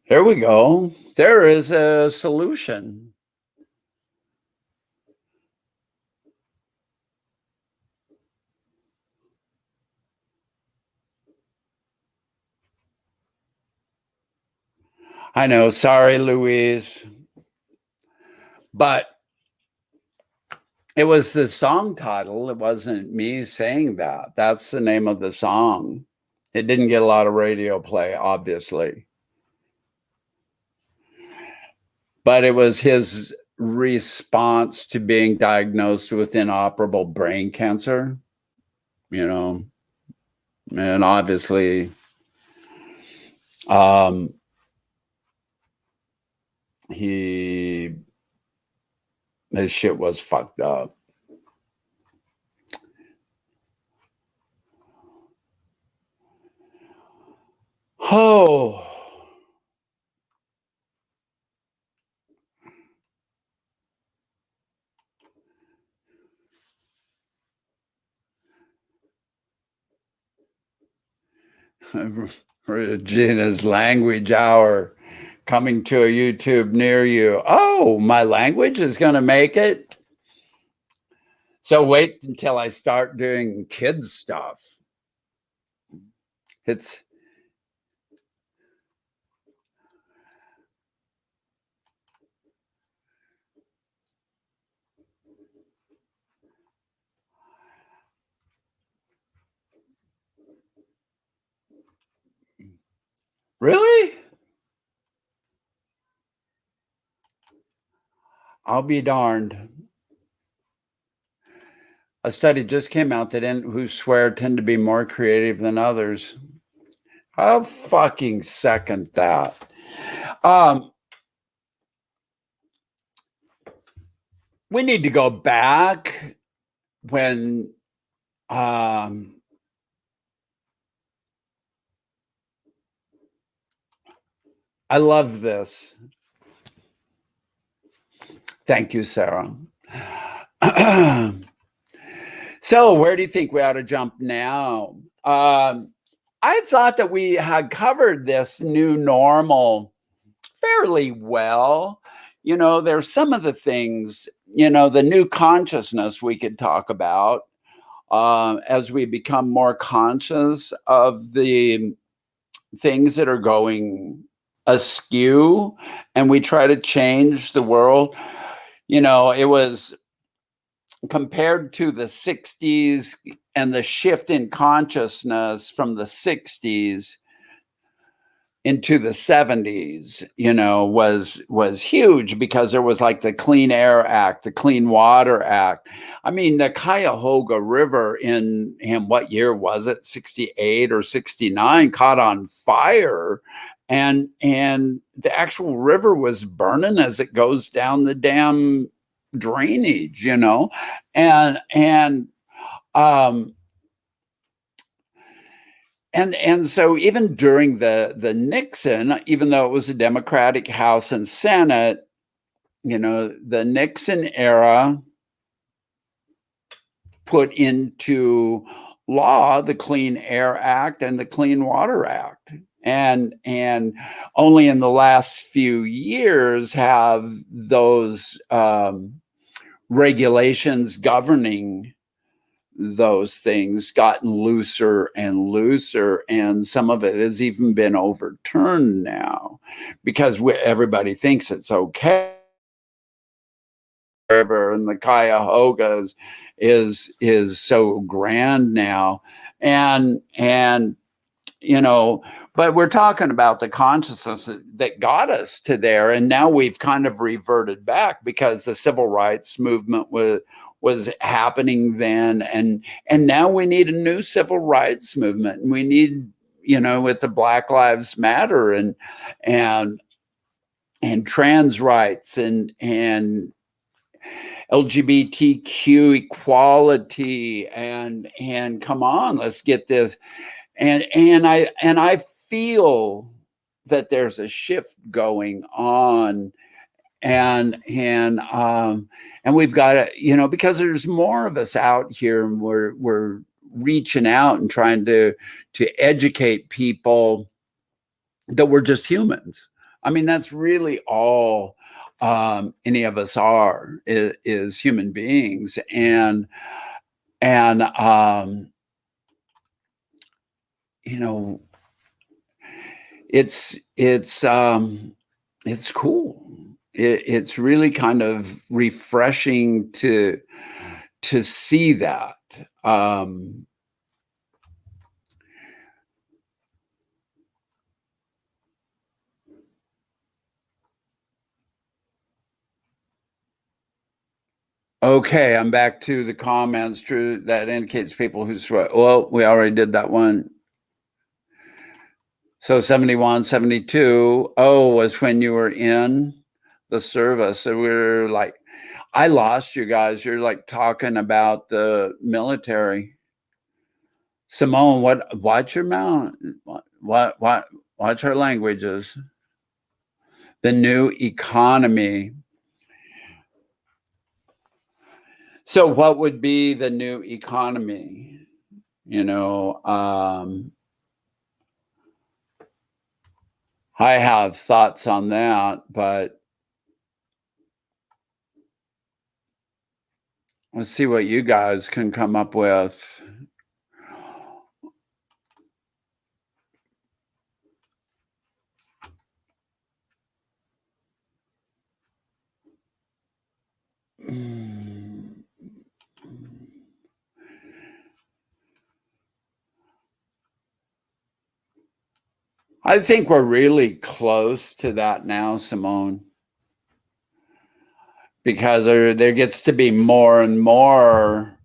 There we go. There is a solution. I know. Sorry, Louise. But it was the song title. It wasn't me saying that. That's the name of the song. It didn't get a lot of radio play, obviously. But it was his response to being diagnosed with inoperable brain cancer, you know, and obviously his shit was fucked up. Oh, Regina's language hour coming to a YouTube near you. Oh, my language is going to make it. So wait until I start doing kids stuff. It's really? I'll be darned. A study just came out that who swear tend to be more creative than others. I'll fucking second that. We need to go back when I love this. Thank you, Sarah. So where do you think we ought to jump now? I thought that we had covered this new normal fairly well. You know, there's some of the things, you know, the new consciousness we could talk about as we become more conscious of the things that are going askew and we try to change the world. You know, it was compared to the 60s and the shift in consciousness from the 60s into the 70s, you know, was huge because there was like the Clean Air Act, the Clean Water Act. I mean, the Cuyahoga River in what year was it? 68 or 69 caught on fire. And the actual river was burning as it goes down the damn drainage, you know, and so even during the Nixon, even though it was a Democratic House and Senate, you know, the Nixon era put into law the Clean Air Act and the Clean Water Act. And only in the last few years have those regulations governing those things gotten looser and looser, and some of it has even been overturned now because everybody thinks it's okay. River, and the Cuyahoga is so grand now, and but we're talking about the consciousness that got us to there, and now we've kind of reverted back because the civil rights movement was happening then, and now we need a new civil rights movement, and we need, with the Black Lives Matter and trans rights and LGBTQ equality, and come on, let's get this. And I feel that there's a shift going on, and we've got to, because there's more of us out here, and we're reaching out and trying to educate people that we're just humans. I mean, that's really all any of us are, is human beings, and it's cool. It's really kind of refreshing to see that. Okay, I'm back to the comments. True, that indicates people who sweat. Well, we already did that one. So 71, 72, was when you were in the service. So we're like, I lost you guys. You're like talking about the military. Simone, watch your mouth. Watch our languages. The new economy. So what would be the new economy? I have thoughts on that, but let's see what you guys can come up with. I think we're really close to that now, Simone, because there gets to be more and more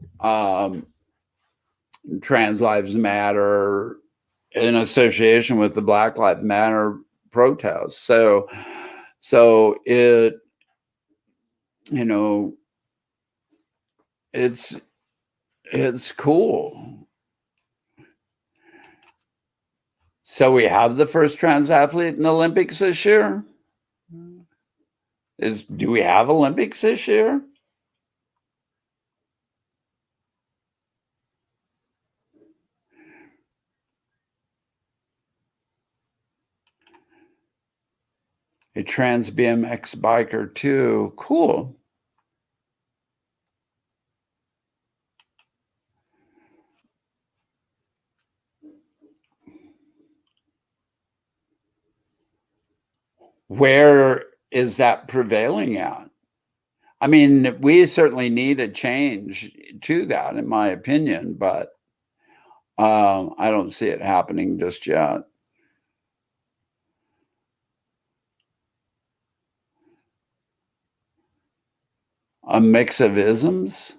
trans lives matter in association with the Black Lives Matter protests. So it, it's cool. So we have the first trans athlete in the Olympics this year. Do we have Olympics this year? A trans BMX biker too. Cool. Where is that prevailing at? I mean, we certainly need a change to that, in my opinion, but I don't see it happening just yet. A mix of isms?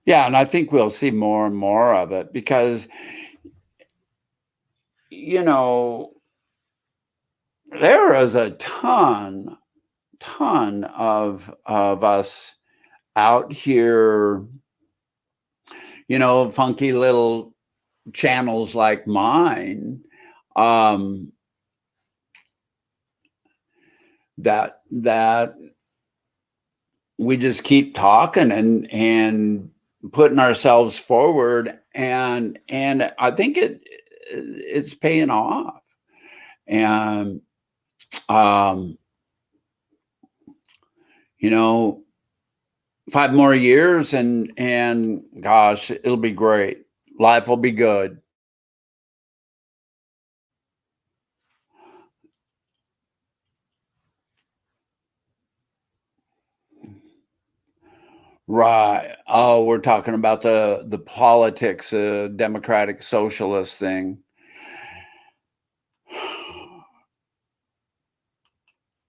Yeah, and I think we'll see more and more of it because, there is a ton of us out here, funky little channels like mine, that we just keep talking and putting ourselves forward, and I think it's paying off. And 5 more years, and gosh, it'll be great. Life will be good. Right. Oh, we're talking about the politics, democratic socialist thing.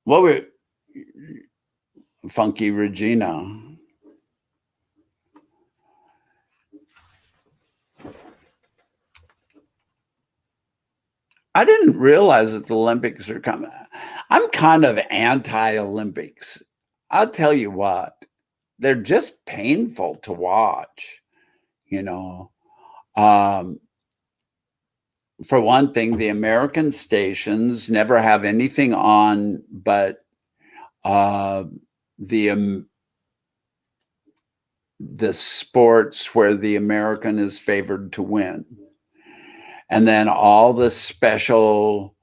What were Funky Regina? I didn't realize that the Olympics are coming. I'm kind of anti-Olympics. I'll tell you what, they're just painful to watch, you know. Um, for one thing, the American stations never have anything on but uh, the sports where the American is favored to win, and then all the special,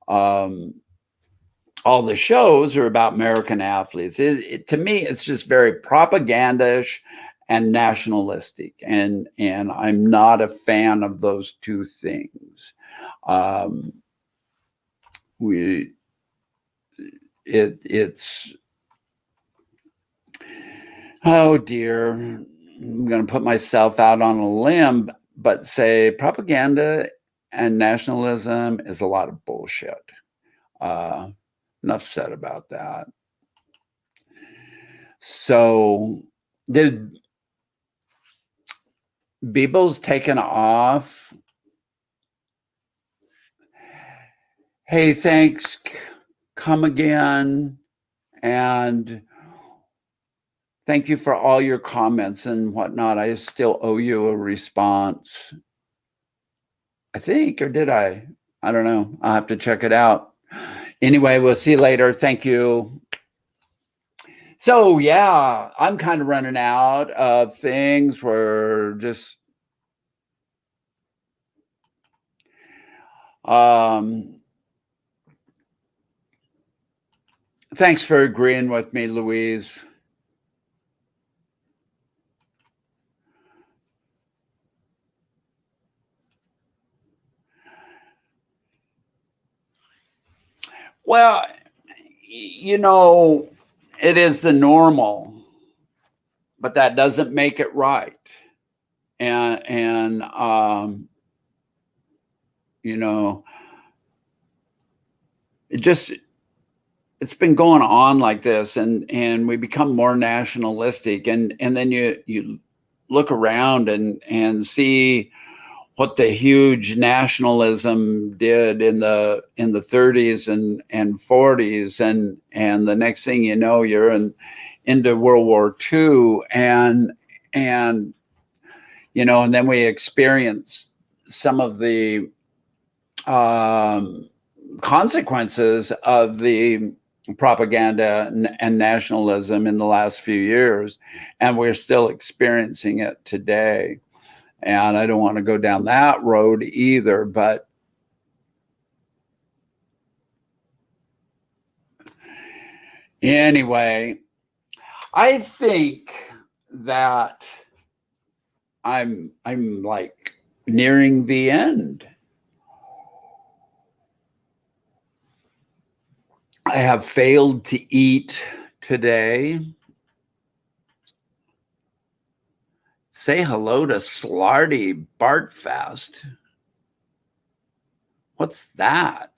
all the shows are about American athletes. To me, it's just very propagandish and nationalistic, and I'm not a fan of those two things. Um, we it's oh dear, I'm going to put myself out on a limb, but say propaganda and nationalism is a lot of bullshit. Enough said about that. So did Bebo's taken off? Hey, thanks. Come again. And thank you for all your comments and whatnot. I still owe you a response, I think, or did I? I don't know. I'll have to check it out. Anyway, we'll see you later. Thank you. So, yeah, I'm kind of running out of things. We're just thanks for agreeing with me, Louise. Well, you know, it is the normal, but that doesn't make it right. And you know, it's been going on like this, and we become more nationalistic, and then you look around and see what the huge nationalism did in the 30s and 40s, and the next thing you know, you're into World War II, and you know, and then we experienced some of the consequences of the propaganda and nationalism in the last few years, and we're still experiencing it today. And I don't want to go down that road either, but anyway, I think that I'm like nearing the end. I have failed to eat today. Say hello to Slarty Bartfast. What's that?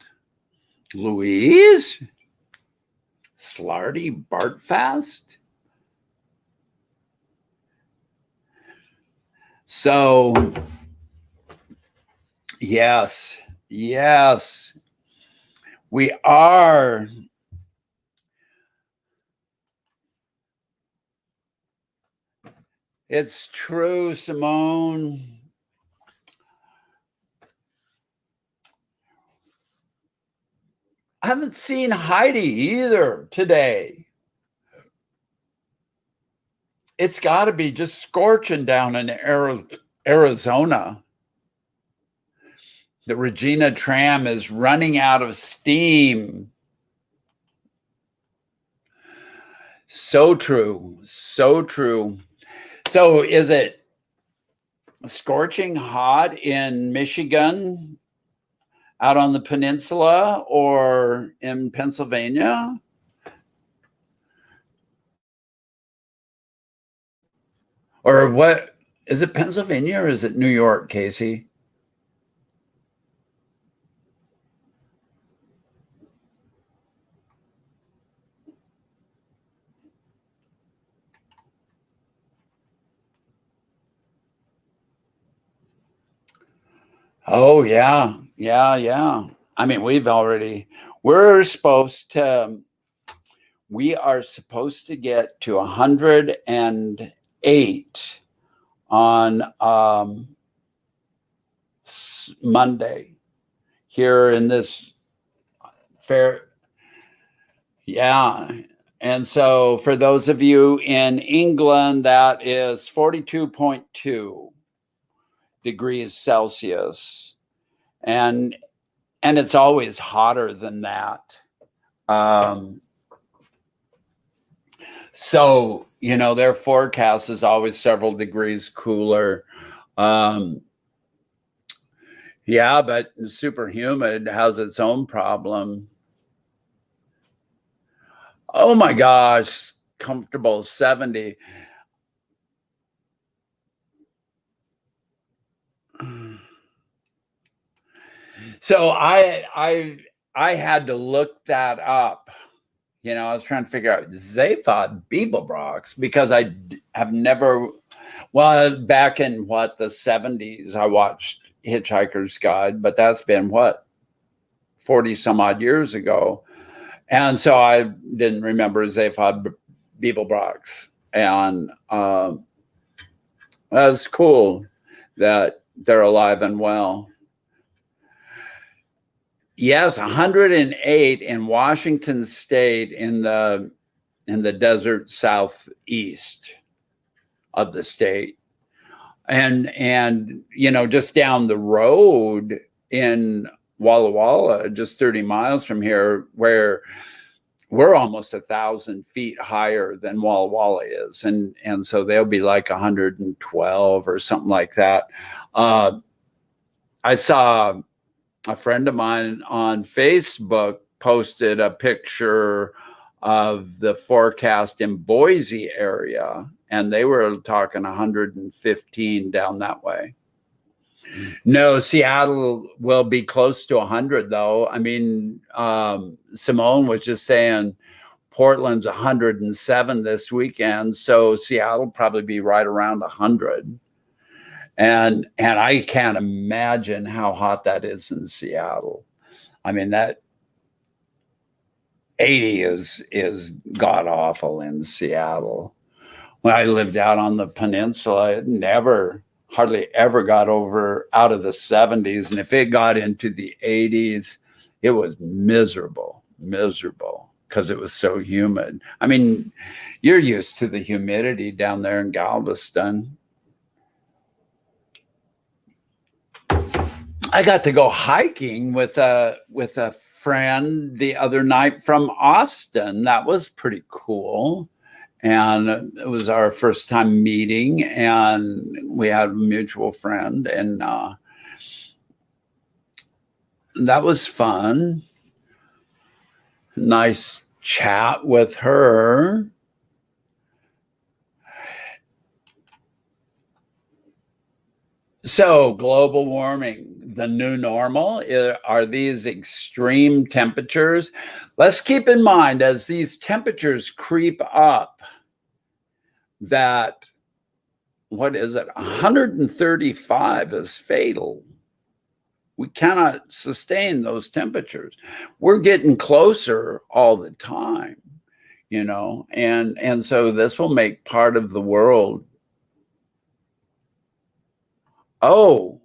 Louise? Slarty Bartfast? So, yes, we are. It's true, Simone. I haven't seen Heidi either today. It's got to be just scorching down in Arizona. The Regina tram is running out of steam. So true. So true. So is it scorching hot in Michigan, out on the peninsula, or in Pennsylvania? Or what? Is it Pennsylvania or is it New York, Casey? Oh, yeah. Yeah, yeah. I mean, we're supposed to, we are supposed to get to 108 on Monday here in this fair. Yeah. And so for those of you in England, that is 42.2 degrees Celsius. And it's always hotter than that. Um, so, their forecast is always several degrees cooler. Yeah, but super humid has its own problem. Oh my gosh, comfortable 70. So I had to look that up. I was trying to figure out Zapha Bibelbrox because I have never. Well, back in the 70s, I watched Hitchhiker's Guide, but that's been 40 some odd years ago. And so I didn't remember Zapha Bibelbrox. And that's cool that they're alive and well. Yes, 108 in Washington State in the desert southeast of the state. And just down the road in Walla Walla, just 30 miles from here, where we're almost 1,000 feet higher than Walla Walla is, and so they'll be like 112 or something like that. I saw a friend of mine on Facebook posted a picture of the forecast in Boise area, and they were talking 115 down that way. No, Seattle will be close to 100, though. I mean, Simone was just saying Portland's 107 this weekend, so Seattle probably be right around 100. And I can't imagine how hot that is in Seattle. I mean, that 80 is god awful in Seattle. When I lived out on the peninsula, it hardly ever got out of the 70s. And if it got into the 80s, it was miserable because it was so humid. I mean, you're used to the humidity down there in Galveston. I got to go hiking with a friend the other night from Austin. That was pretty cool. And it was our first time meeting, and we had a mutual friend, and that was fun. Nice chat with her. So, global warming, the new normal, are these extreme temperatures? Let's keep in mind as these temperatures creep up that, 135 is fatal. We cannot sustain those temperatures. We're getting closer all the time, and so this will make part of the world. Oh,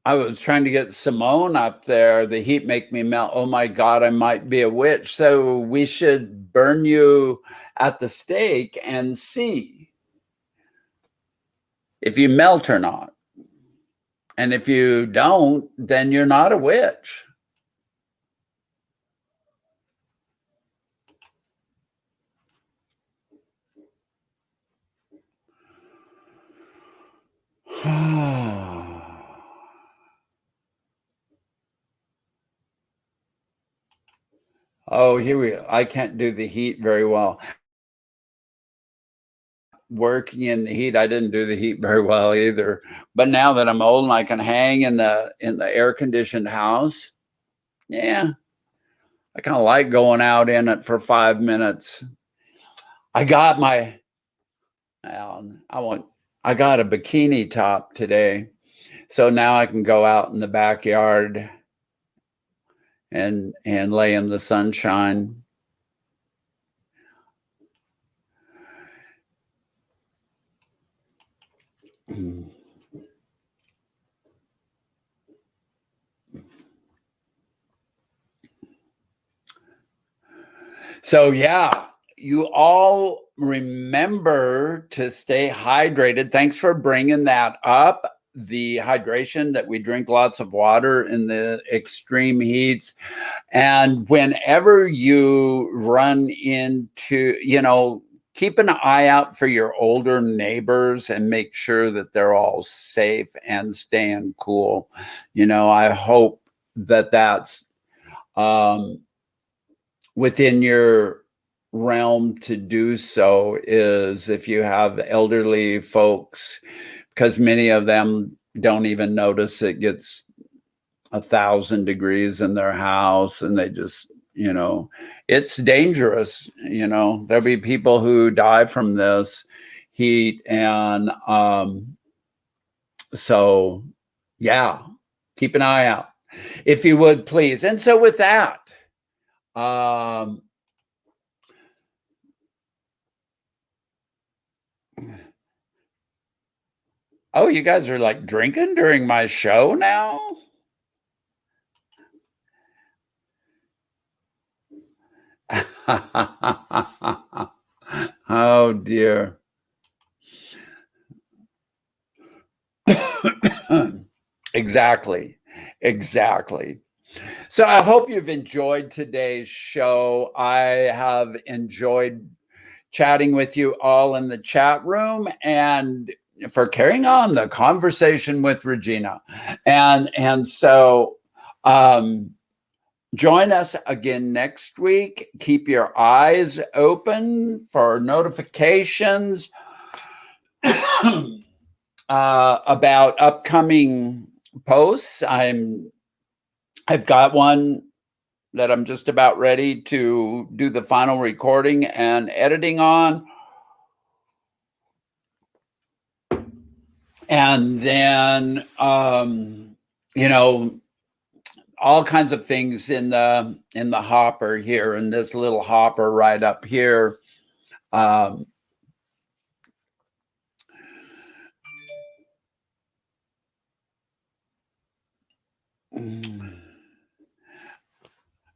I was trying to get Simone up there. The heat make me melt. Oh my God, I might be a witch. So we should burn you at the stake and see if you melt or not. And if you don't, then you're not a witch. Oh, here we go. I can't do the heat very well. Working in the heat, I didn't do the heat very well either. But now that I'm old and I can hang in the air conditioned house, yeah, I kind of like going out in it for 5 minutes. I got my I got a bikini top today. So now I can go out in the backyard and lay in the sunshine. So yeah, you all remember to stay hydrated. Thanks for bringing that up. The hydration, that we drink lots of water in the extreme heats. And whenever you run into, keep an eye out for your older neighbors and make sure that they're all safe and staying cool. I hope that that's within your realm to do so, is if you have elderly folks, because many of them don't even notice it gets 1,000 degrees in their house, and they just, it's dangerous. There'll be people who die from this heat. And so yeah, keep an eye out if you would, please. And so with that, oh, you guys are like drinking during my show now? Oh dear. Exactly. So I hope you've enjoyed today's show. I have enjoyed chatting with you all in the chat room, and for carrying on the conversation with Regina. And so join us again next week. Keep your eyes open for notifications about upcoming posts. I've got one that I'm just about ready to do the final recording and editing on. And then, all kinds of things in the hopper here, in this little hopper right up here.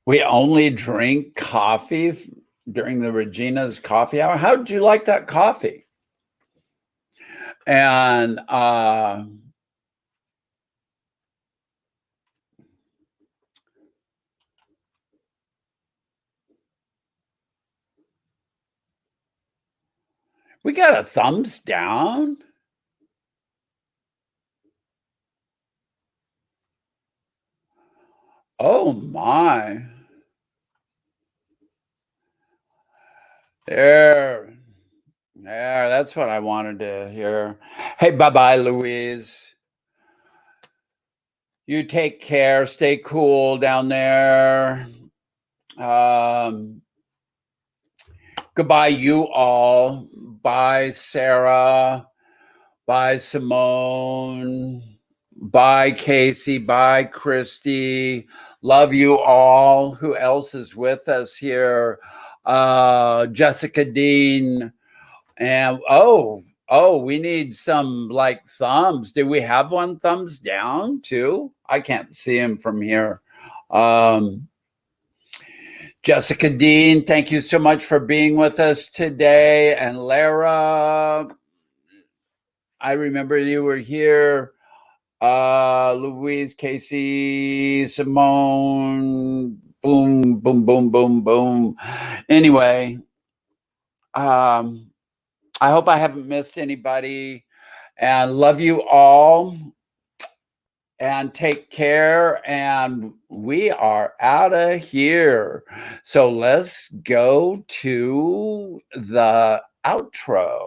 We only drink coffee during the Regina's coffee hour. How did you like that coffee? And we got a thumbs down. Oh my. There, that's what I wanted to hear. Hey, bye-bye, Louise. You take care. Stay cool down there. Goodbye, you all. Bye, Sarah. Bye, Simone. Bye, Casey. Bye, Christy. Love you all. Who else is with us here? Jessica Dean. And we need some like thumbs. Do we have one thumbs down too? I can't see him from here. Jessica Dean, thank you so much for being with us today. And Lara, I remember you were here. Louise, Casey, Simone, boom, boom, boom, boom, boom. Anyway, I hope I haven't missed anybody, and love you all, and take care, and we are out of here. So let's go to the outro.